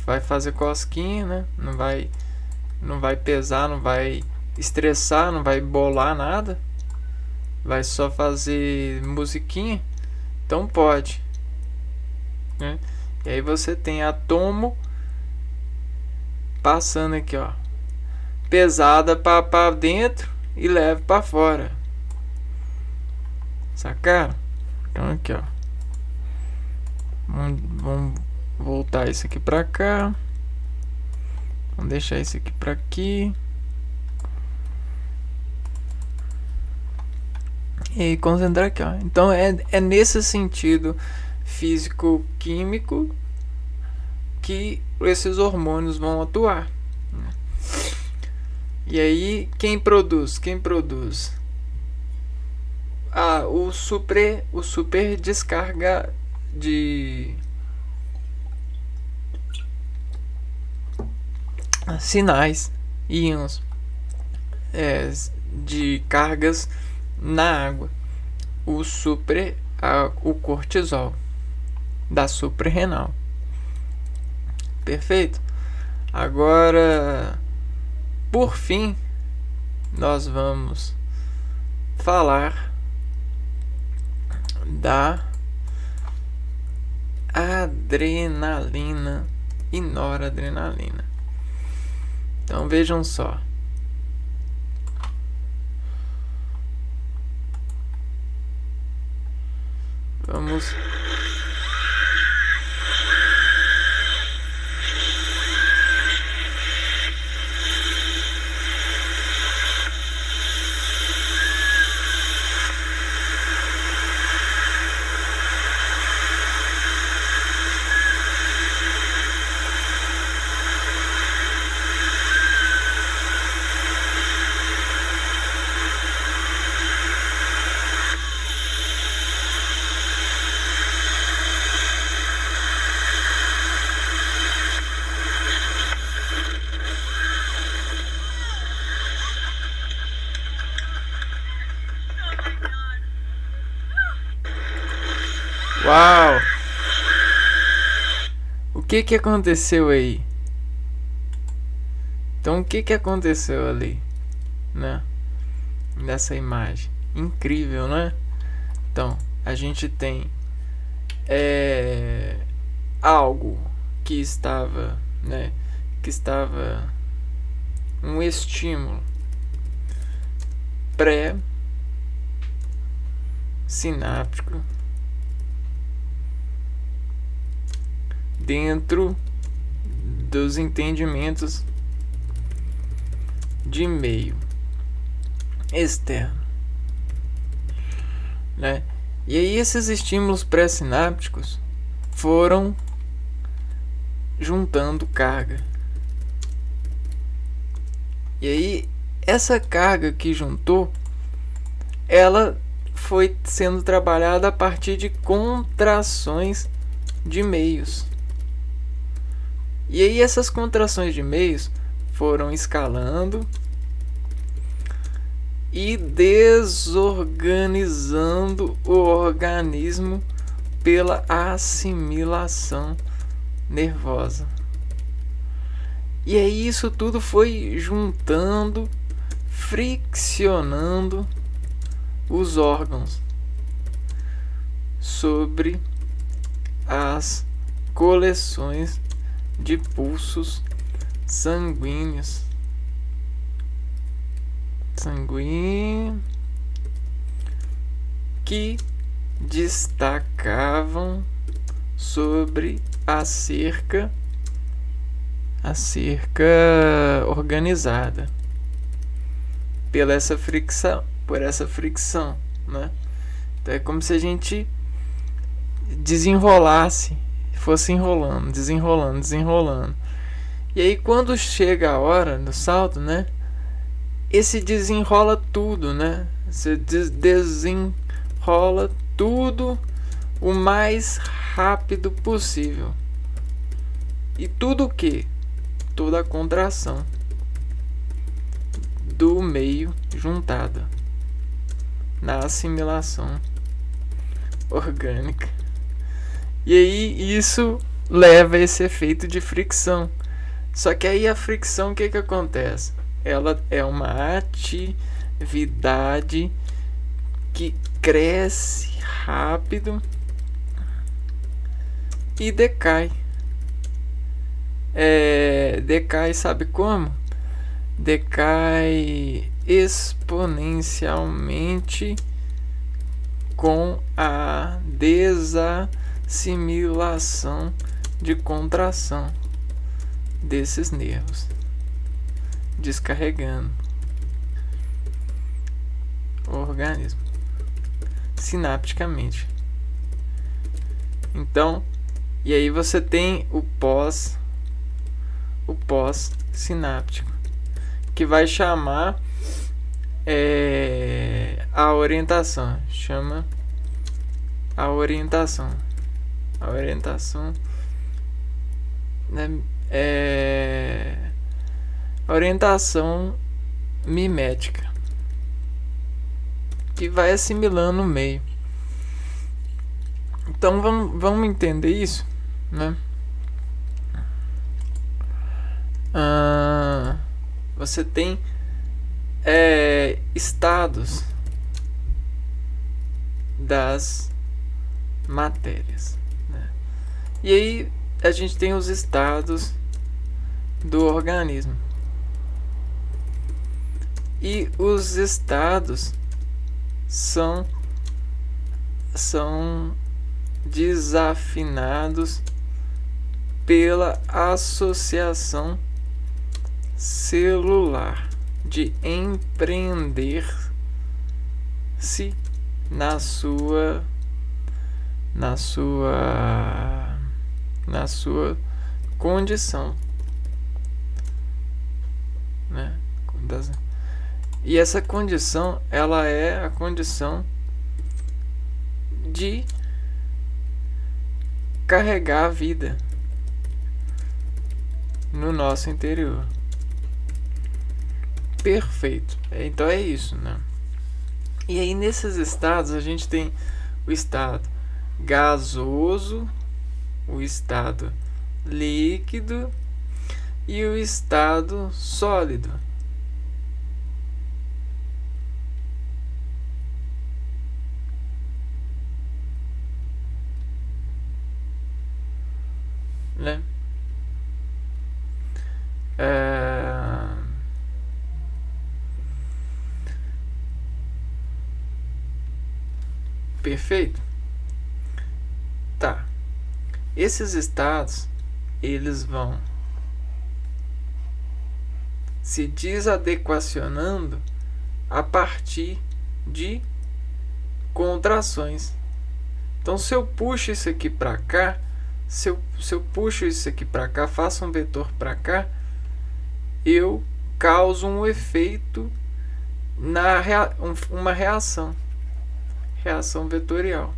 vai fazer cosquinha, né? Não vai pesar, não vai estressar, não vai bolar nada, vai só fazer musiquinha, então pode, né? E aí você tem átomo passando aqui, ó, pesada para dentro e leve para fora, sacaram? Então aqui, ó, vamos voltar isso aqui para cá. Vamos deixar esse aqui para aqui. E concentrar aqui, ó. Então é nesse sentido físico-químico que esses hormônios vão atuar. E aí quem produz? O super descarga de sinais, íons, de cargas na água. O cortisol da suprarrenal. Perfeito? Agora, por fim, nós vamos falar da adrenalina e noradrenalina. Então vejam só. Vamos Uau! O que aconteceu aí? Então o que aconteceu ali, né? Nessa imagem. Incrível, né? Então, a gente tem algo que estava, né? Que estava um estímulo pré-sináptico dentro dos entendimentos de meio externo, né? E aí esses estímulos pré-sinápticos foram juntando carga. E aí essa carga que juntou, ela foi sendo trabalhada a partir de contrações de meios. E aí essas contrações de meios foram escalando e desorganizando o organismo pela assimilação nervosa. E aí isso tudo foi juntando, friccionando os órgãos sobre as coleções de pulsos sanguíneos que destacavam sobre a cerca organizada por essa fricção, né? Então é como se a gente desenrolasse, fosse enrolando, desenrolando. E aí quando chega a hora do salto, né? Esse desenrola tudo, né? Você desenrola tudo o mais rápido possível. E tudo o que? Toda a contração do meio juntada na assimilação orgânica. E aí isso leva a esse efeito de fricção. Só que aí a fricção, o que acontece? Ela é uma atividade que cresce rápido e decai. Decai, sabe como? Decai exponencialmente com a desassimilação de contração desses nervos. descarregando o organismo sinapticamente. Então, e aí você tem o pós-sináptico, que vai chamar a orientação. Chama a orientação. A orientação, né, orientação mimética, que vai assimilando o meio. Então vamos entender isso, né? Você tem estados das matérias, né? E aí a gente tem os estados do organismo. E os estados são desafinados pela associação celular de empreender-se na sua condição, né? E essa condição, ela é a condição de carregar a vida no nosso interior. Perfeito. Então é isso, né? E aí nesses estados a gente tem o estado gasoso, o estado líquido e o estado sólido. Né? Perfeito? Tá. Esses estados, eles vão se desadequacionando a partir de contrações. Então, se eu puxo isso aqui para cá, se eu puxo isso aqui para cá, faço um vetor para cá, eu causo um efeito uma reação vetorial.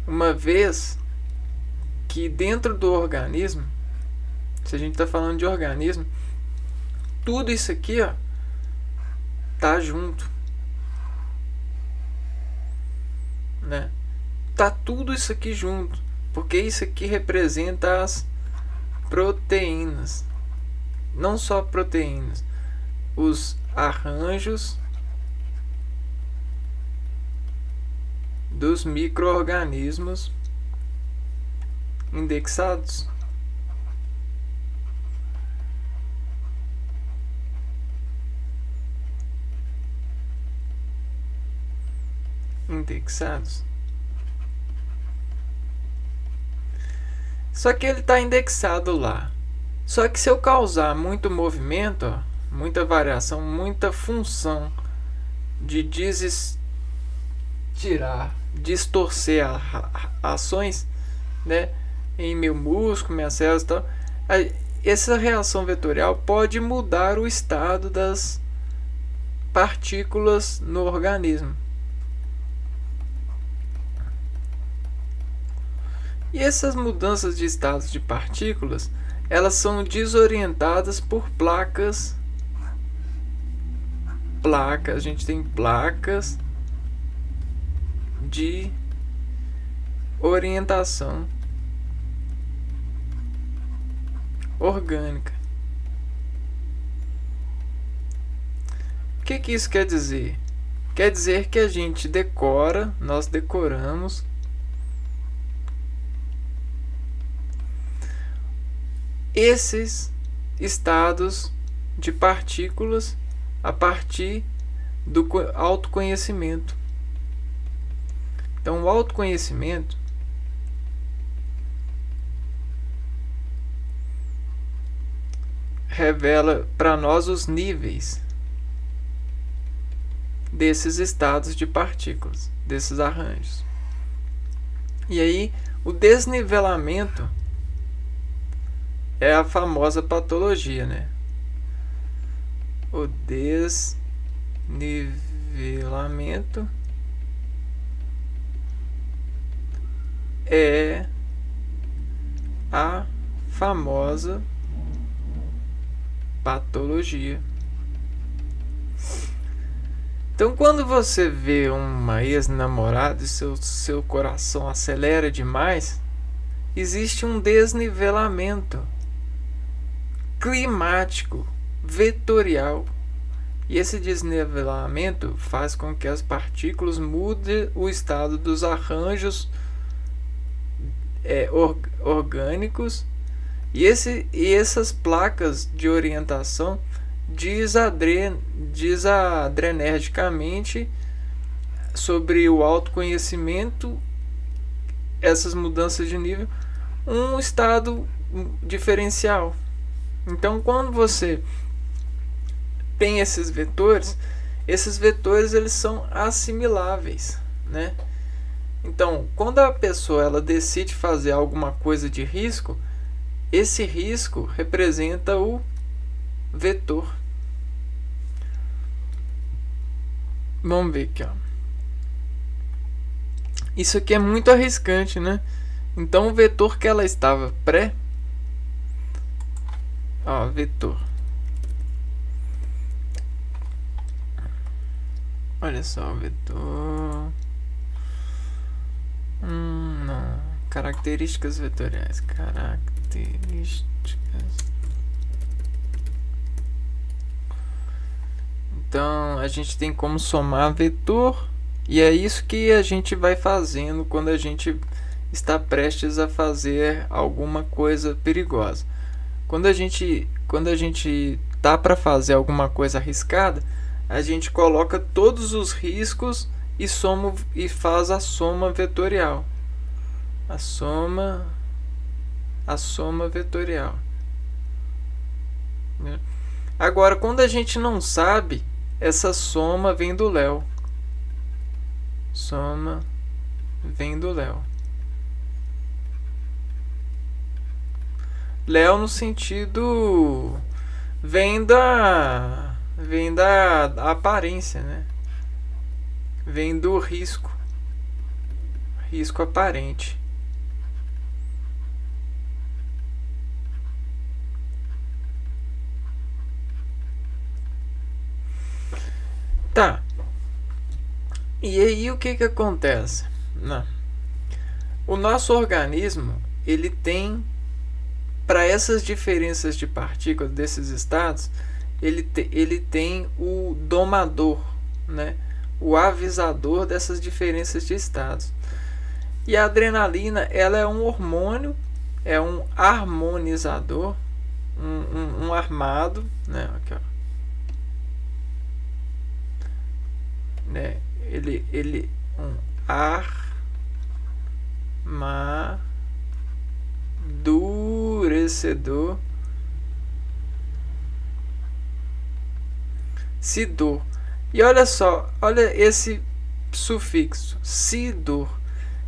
Uma vez que dentro do organismo, se a gente está falando de organismo, tudo isso aqui, ó, tá junto, né? Tá tudo isso aqui junto, porque isso aqui representa as proteínas, não só proteínas, os arranjos dos micro-organismos indexados. Só que ele está indexado lá. Só que se eu causar muito movimento, ó, muita variação, muita função de distorcer ações, né, em meu músculo, minhas células e tal, essa reação vetorial pode mudar o estado das partículas no organismo. E essas mudanças de estados de partículas, elas são desorientadas por placas. A gente tem placas de orientação orgânica. O que isso quer dizer? Quer dizer que a gente nós decoramos esses estados de partículas a partir do autoconhecimento. Então, o autoconhecimento revela para nós os níveis desses estados de partículas, desses arranjos. E aí, o desnivelamento é a famosa patologia, né? O desnivelamento é a famosa patologia. Então, quando você vê uma ex-namorada e seu coração acelera demais, existe um desnivelamento climático, vetorial. E esse desnivelamento faz com que as partículas mudem o estado dos arranjos orgânicos, e essas placas de orientação desadrenergicamente sobre o autoconhecimento, essas mudanças de nível, um estado diferencial. Então, quando você tem esses vetores eles são assimiláveis, né? Então, quando a pessoa ela decide fazer alguma coisa de risco, esse risco representa o vetor. Vamos ver aqui, ó. Isso aqui é muito arriscante, né? Então, o vetor que ela estava vetor. Olha só, o vetor. Não. Características vetoriais. Então, a gente tem como somar vetor. E é isso que a gente vai fazendo quando a gente está prestes a fazer alguma coisa perigosa. Quando a gente tá para fazer alguma coisa arriscada, a gente coloca todos os riscos e faz a soma vetorial. A soma vetorial. Agora, quando a gente não sabe, essa soma vem do Léo. Soma vem do Léo. Léo no sentido vem da aparência, né? Vem do risco aparente. Tá. E aí o que acontece? O nosso organismo, ele tem, para essas diferenças de partículas desses estados, ele tem o domador, né? O avisador dessas diferenças de estados. E a adrenalina, ela é um hormônio, é um harmonizador, um armado, né? Aqui, ó. Né? Ele um armadurecedor sidor. E olha só, olha esse sufixo sidor.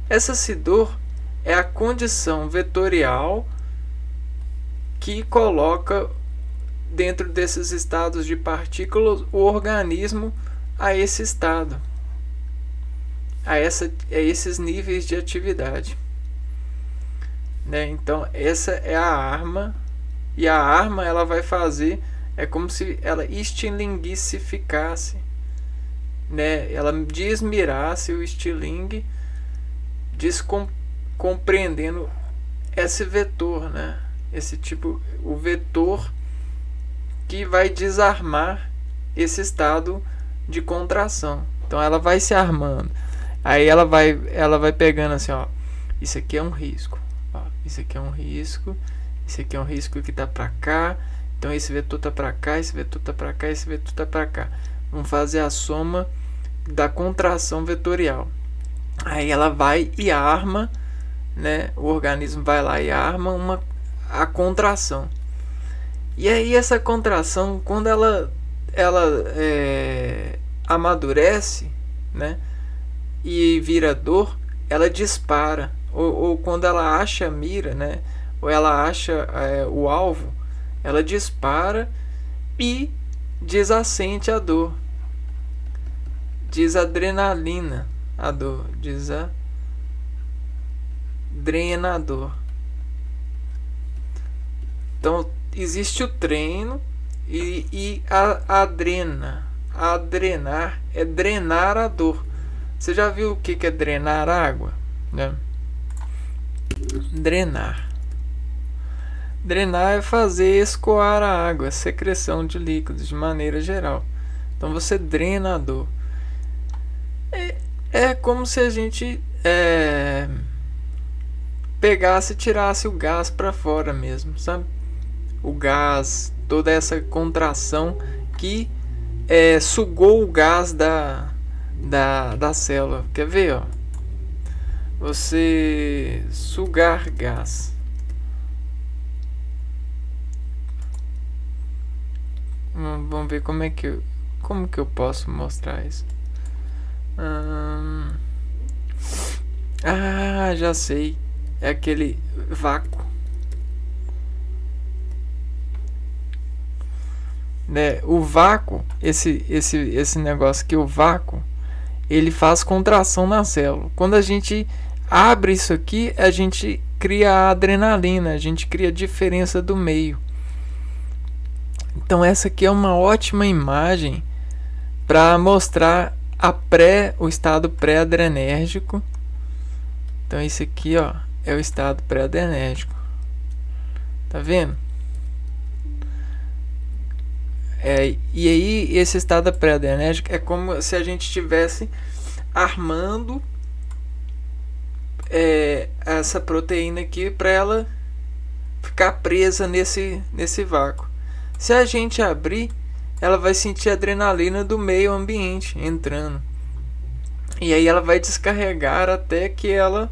Essa sidor é a condição vetorial que coloca dentro desses estados de partículas o organismo a esse estado, a esses níveis de atividade, né? Então essa é a arma, e a arma ela vai fazer, é como se ela estilinguificasse, né? Ela desmirasse o estilingue, compreendendo esse vetor, né? Esse tipo, o vetor que vai desarmar esse estado de contração. Então ela vai se armando. Aí ela vai pegando assim, ó, isso aqui é um risco, ó, isso aqui é um risco, isso aqui é um risco que tá para cá. Então esse vetor tá para cá, esse vetor tá para cá, esse vetor tá para cá. Vamos fazer a soma da contração vetorial. Aí ela vai e arma, né? O organismo vai lá e arma a contração. E aí essa contração, quando ela amadurece, né, e vira dor, ela dispara. Ou quando ela acha a mira, né, ou ela acha o alvo, ela dispara e desacende a dor. Desadrenalina a dor. Desadrenador. Então existe o treino e adrenar é drenar a dor. Você já viu o que é drenar água, né? Drenar é fazer escoar a água, secreção de líquidos de maneira geral. Então você drena a dor. É como se a gente pegasse e tirasse o gás para fora mesmo, sabe? O gás, toda essa contração que sugou o gás da célula. Quer ver, ó? Você sugar gás. Vamos ver como que eu posso mostrar isso. Já sei. É aquele vácuo, né? O vácuo, esse negócio aqui, o vácuo, ele faz contração na célula. Quando a gente abre isso aqui, a gente cria a adrenalina, a gente cria a diferença do meio. Então essa aqui é uma ótima imagem para mostrar o estado pré-adrenérgico. Então esse aqui, ó, é o estado pré-adrenérgico. Tá vendo? E aí esse estado pré-adrenérgico é como se a gente estivesse armando essa proteína aqui para ela ficar presa nesse vácuo. Se a gente abrir, ela vai sentir a adrenalina do meio ambiente entrando. E aí ela vai descarregar até que ela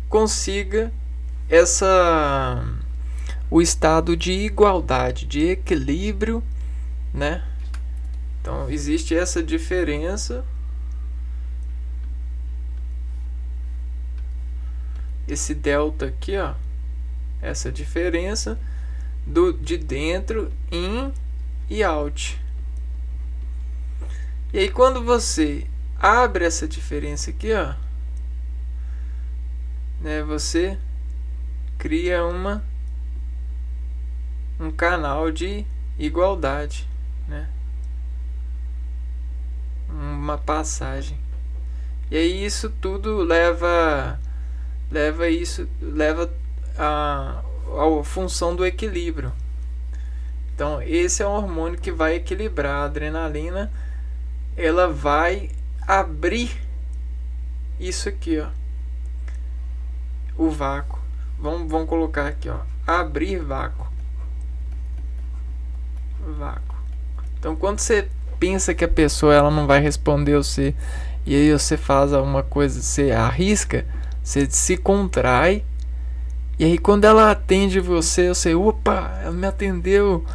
consiga o estado de igualdade, de equilíbrio, né? Então existe essa diferença. Esse delta aqui, ó, essa diferença de dentro, in e out. E aí quando você abre essa diferença aqui, ó, né, você cria um canal de igualdade, né? Uma passagem. E aí isso tudo leva a função do equilíbrio. Então esse é um hormônio que vai equilibrar a adrenalina. Ela vai abrir isso aqui, ó, o vácuo. Vamos colocar aqui, ó, abrir vácuo. Então quando você pensa que a pessoa ela não vai responder você, e aí você faz alguma coisa, você arrisca, você se contrai, e aí quando ela atende você, opa, ela me atendeu,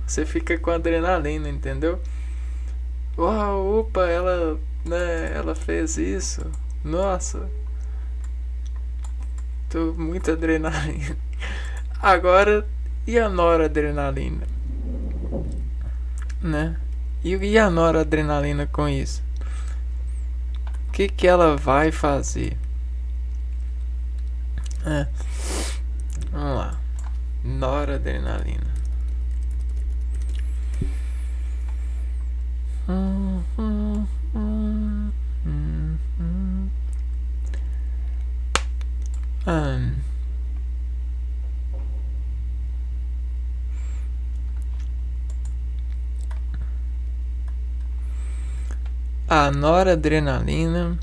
você fica com adrenalina, entendeu? Opa, ela fez isso, nossa, tô muito adrenalina. Agora, e a noradrenalina, né? E a noradrenalina com isso? O que ela vai fazer? Vamos lá. Noradrenalina. A noradrenalina.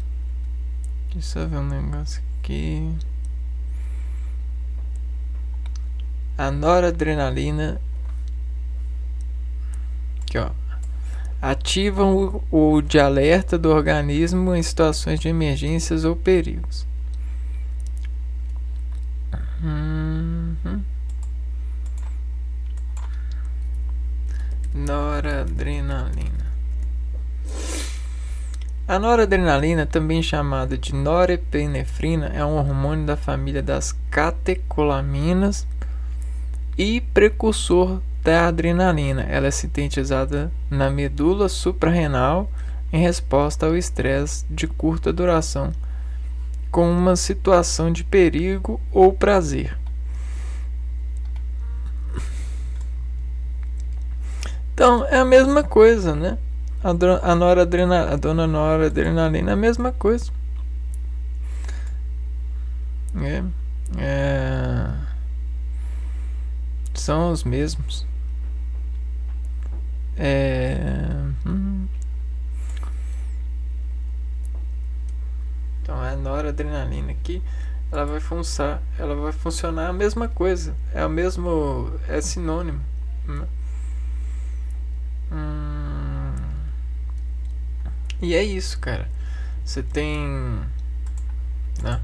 Deixa eu ver um negócio aqui. A noradrenalina aqui, ó, ativam o de alerta do organismo em situações de emergências ou perigos. Noradrenalina. A noradrenalina, também chamada de norepinefrina, é um hormônio da família das catecolaminas e precursor da adrenalina. Ela é sintetizada na medula suprarrenal em resposta ao estresse de curta duração, com uma situação de perigo ou prazer. Então é a mesma coisa, né? A dona noradrenalina é a mesma coisa. São os mesmos. Então a noradrenalina aqui, ela vai funcionar a mesma coisa. É o mesmo, é sinônimo, né? E é isso, cara. Você tem, né,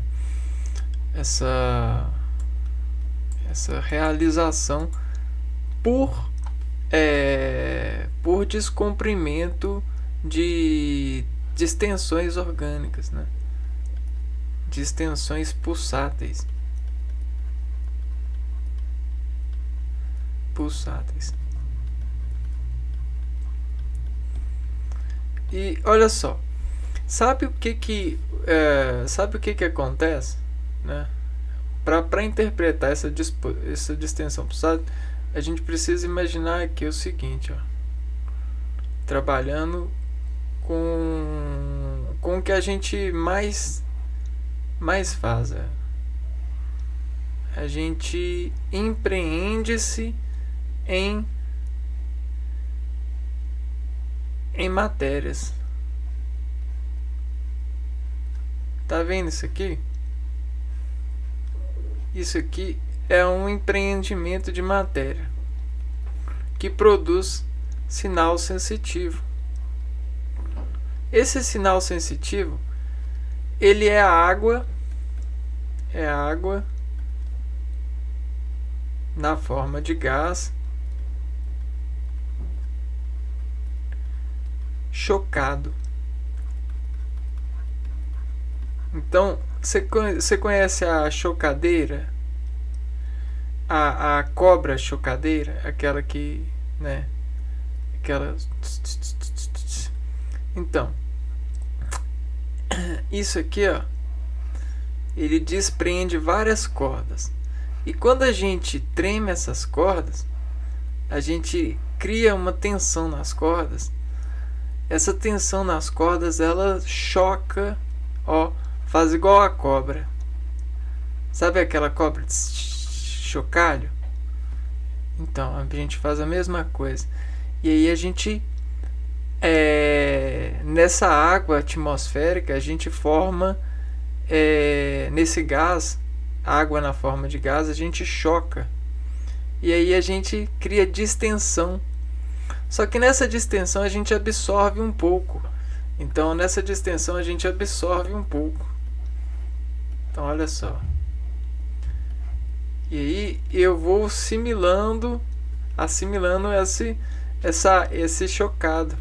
essa realização por descomprimento de distensões orgânicas, né? Distensões pulsáteis. E olha só, sabe o que acontece, né? Para interpretar essa distensão pulsátil, a gente precisa imaginar aqui o seguinte, ó, trabalhando com o que a gente mais faz, a gente empreende-se em matérias. Tá vendo isso aqui? Isso aqui é um empreendimento de matéria que produz sinal sensitivo. Esse sinal sensitivo, ele é água na forma de gás chocado. Então, você conhece a chocadeira? A cobra chocadeira? Aquela que, né? Aquela... Então, isso aqui, ó, ele desprende várias cordas. E quando a gente treme essas cordas, a gente cria uma tensão nas cordas. Essa tensão nas cordas, ela choca, ó, faz igual a cobra. Sabe aquela cobra de chocalho? Então, a gente faz a mesma coisa. E aí a gente, nessa água atmosférica, a gente forma, nesse gás, água na forma de gás, a gente choca. E aí a gente cria distensão. Só que nessa distensão a gente absorve um pouco. Então nessa distensão a gente absorve um pouco. Então olha só. E aí eu vou assimilando esse chocado.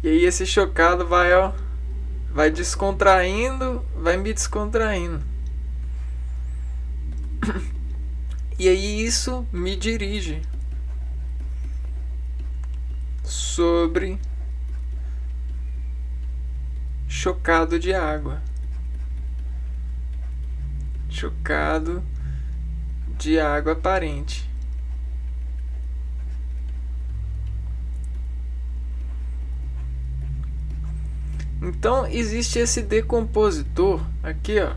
E aí esse chocado vai descontraindo, vai me descontraindo. E aí isso me dirige sobre chocado de água. Chocado de água aparente. Então existe esse decompositor aqui, ó,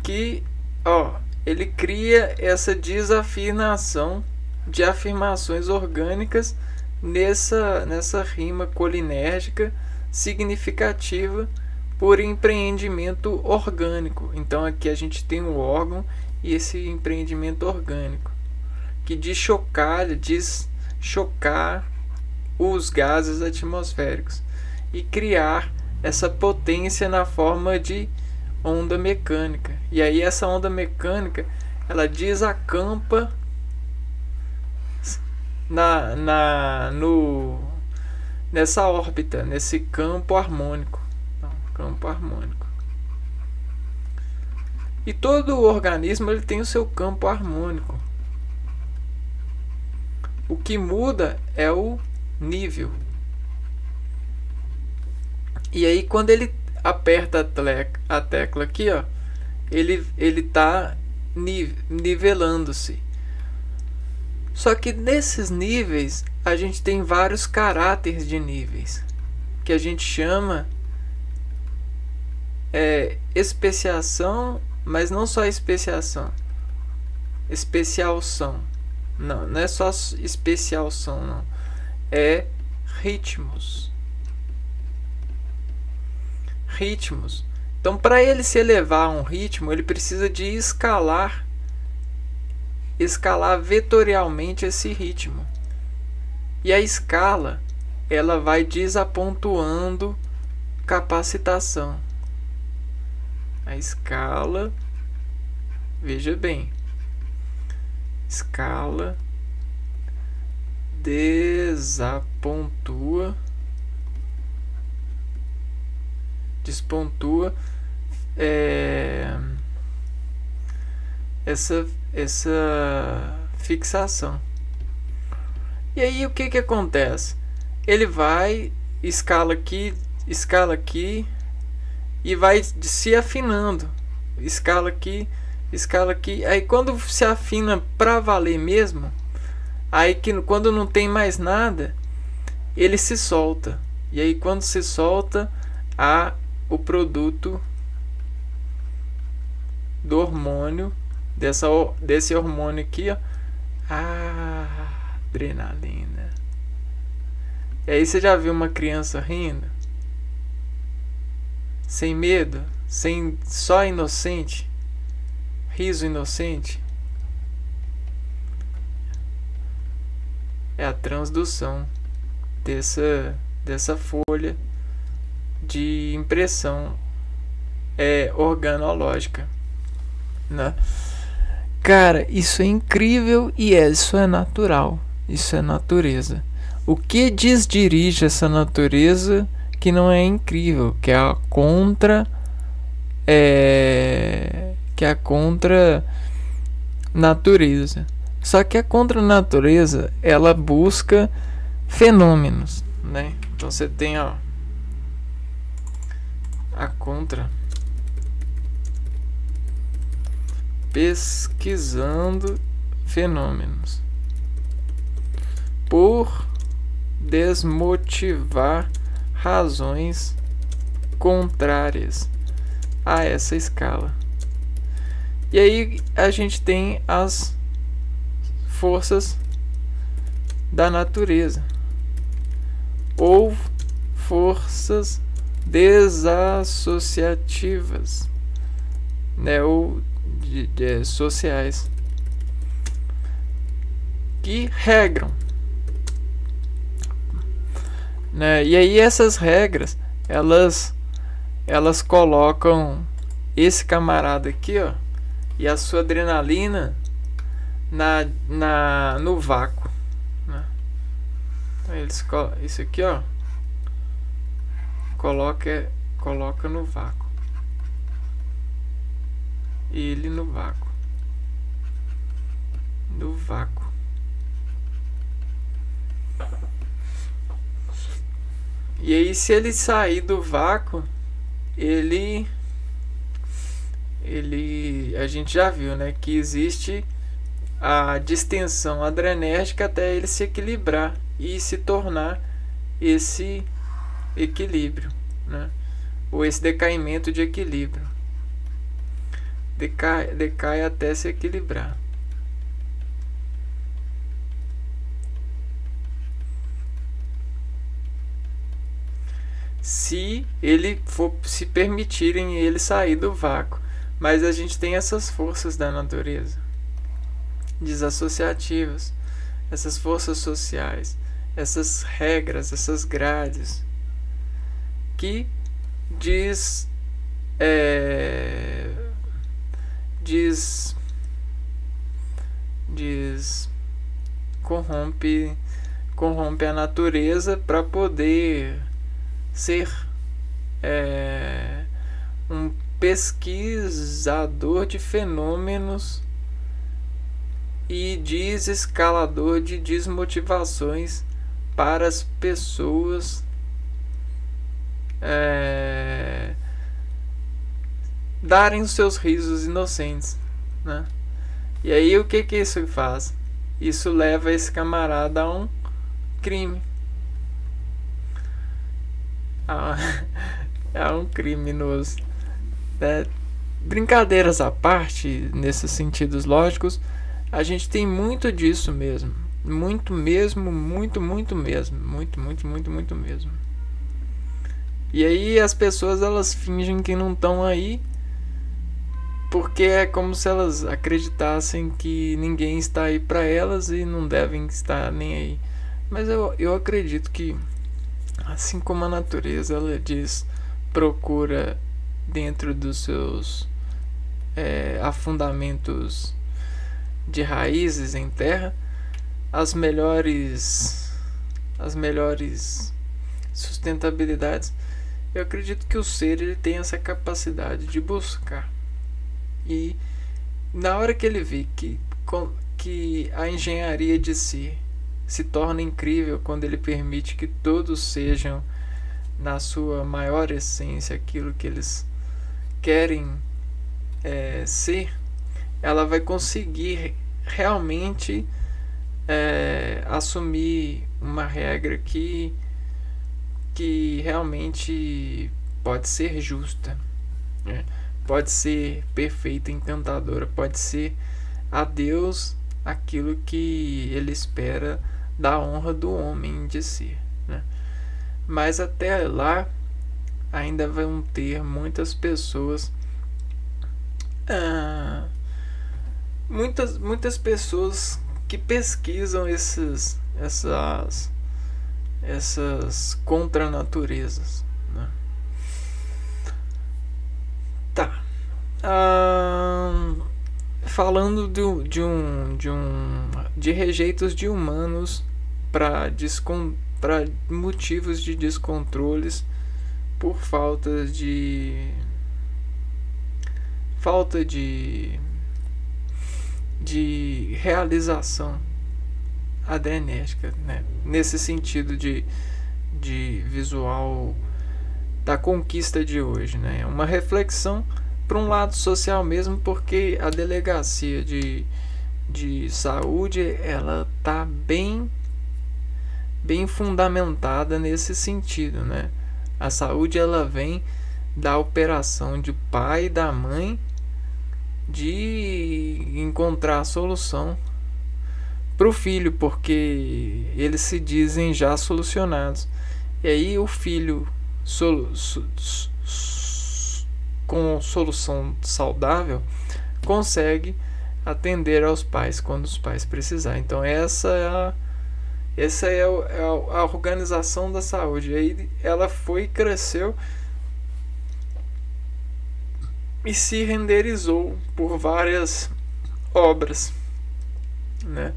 que, ó, ele cria essa desafinação de afirmações orgânicas nessa rima colinérgica significativa por empreendimento orgânico. Então aqui a gente tem um órgão e esse empreendimento orgânico que diz chocar os gases atmosféricos e criar essa potência na forma de onda mecânica. E aí essa onda mecânica, ela desacampa nessa órbita, nesse campo harmônico. Campo harmônico. E todo organismo ele tem o seu campo harmônico. O que muda é o nível. E aí quando ele aperta a tecla aqui, ó, ele tá nivelando-se. Só que nesses níveis a gente tem vários caráteres de níveis que a gente chama especiação, mas não só especiação, especialção. Não é só especialção, não. É ritmos. Ritmos. Então, para ele se elevar a um ritmo, ele precisa de escalar vetorialmente esse ritmo. E a escala, ela vai desapontoando capacitação. A escala, veja bem, escala despontua essa fixação. E aí o que acontece? Ele vai, escala aqui e vai se afinando. Escala aqui. Aí quando se afina para valer mesmo, aí quando não tem mais nada, ele se solta. E aí quando se solta, há o produto do hormônio, desse hormônio aqui, ó, adrenalina. E aí você já viu uma criança rindo? Sem medo? Só inocente? Riso inocente? É a transdução dessa folha de impressão organológica, né? Cara, isso é incrível e isso é natural. Isso é natureza. O que desdirige essa natureza que não é incrível, que é a contra natureza. Só que a contra natureza, ela busca fenômenos, né? Então você tem, ó, a contra, pesquisando fenômenos por desmotivar razões contrárias a essa escala. E aí a gente tem as forças da natureza ou forças desassociativas, né, ou sociais, que regram, né? E aí essas regras, elas colocam esse camarada aqui, ó, e a sua adrenalina no vácuo, né? Isso aqui, ó, coloca no vácuo, ele no vácuo, e aí se ele sair do vácuo, a gente já viu, né, que existe a distensão adrenérgica até ele se equilibrar e se tornar esse equilíbrio, né, ou esse decaimento de equilíbrio. Decai até se equilibrar. Se permitirem ele sair do vácuo. Mas a gente tem essas forças da natureza desassociativas, essas forças sociais, essas regras, essas grades que corrompe a natureza para poder ser um pesquisador de fenômenos e desescalador de desmotivações para as pessoas darem os seus risos inocentes, né? E aí o que isso faz? Isso leva esse camarada a um crime, a um criminoso, né? Brincadeiras à parte, nesses sentidos lógicos, a gente tem muito disso mesmo, muito mesmo, muito mesmo. E aí as pessoas, elas fingem que não estão aí, porque é como se elas acreditassem que ninguém está aí para elas e não devem estar nem aí. Mas eu acredito que, assim como a natureza, ela procura dentro dos seus afundamentos de raízes em terra as melhores sustentabilidades. Eu acredito que o ser, ele tem essa capacidade de buscar, e na hora que ele vê que a engenharia de si se torna incrível quando ele permite que todos sejam, na sua maior essência, aquilo que eles querem ser, ela vai conseguir realmente assumir uma regra que realmente pode ser justa, né? Pode ser perfeita, encantadora, pode ser a Deus aquilo que ele espera da honra do homem de si, né? Mas até lá ainda vão ter muitas pessoas, muitas pessoas que pesquisam essas contranaturezas, né? Tá. Falando de rejeitos de humanos para motivos de descontroles por falta de realização adrenética, né? Nesse sentido de visual da conquista de hoje, né? Uma reflexão para um lado social mesmo, porque a delegacia de saúde, ela tá bem fundamentada nesse sentido, né? A saúde, ela vem da operação de pai e da mãe de encontrar a solução para o filho, porque eles se dizem já solucionados. E aí o filho com solução saudável consegue atender aos pais quando os pais precisarem. Então essa é a organização da saúde. E aí ela foi, cresceu e se renderizou por várias obras, né?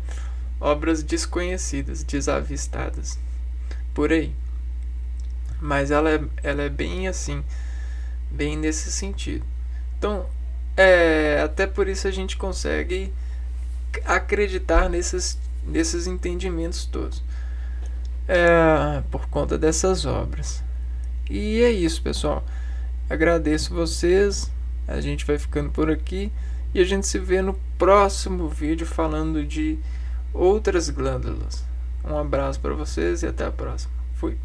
Obras desconhecidas, desavistadas por aí. Mas ela é bem assim, bem nesse sentido. Então, até por isso a gente consegue acreditar nesses entendimentos todos, por conta dessas obras. E é isso, pessoal. Agradeço vocês. A gente vai ficando por aqui e a gente se vê no próximo vídeo falando de outras glândulas. Um abraço para vocês e até a próxima. Fui.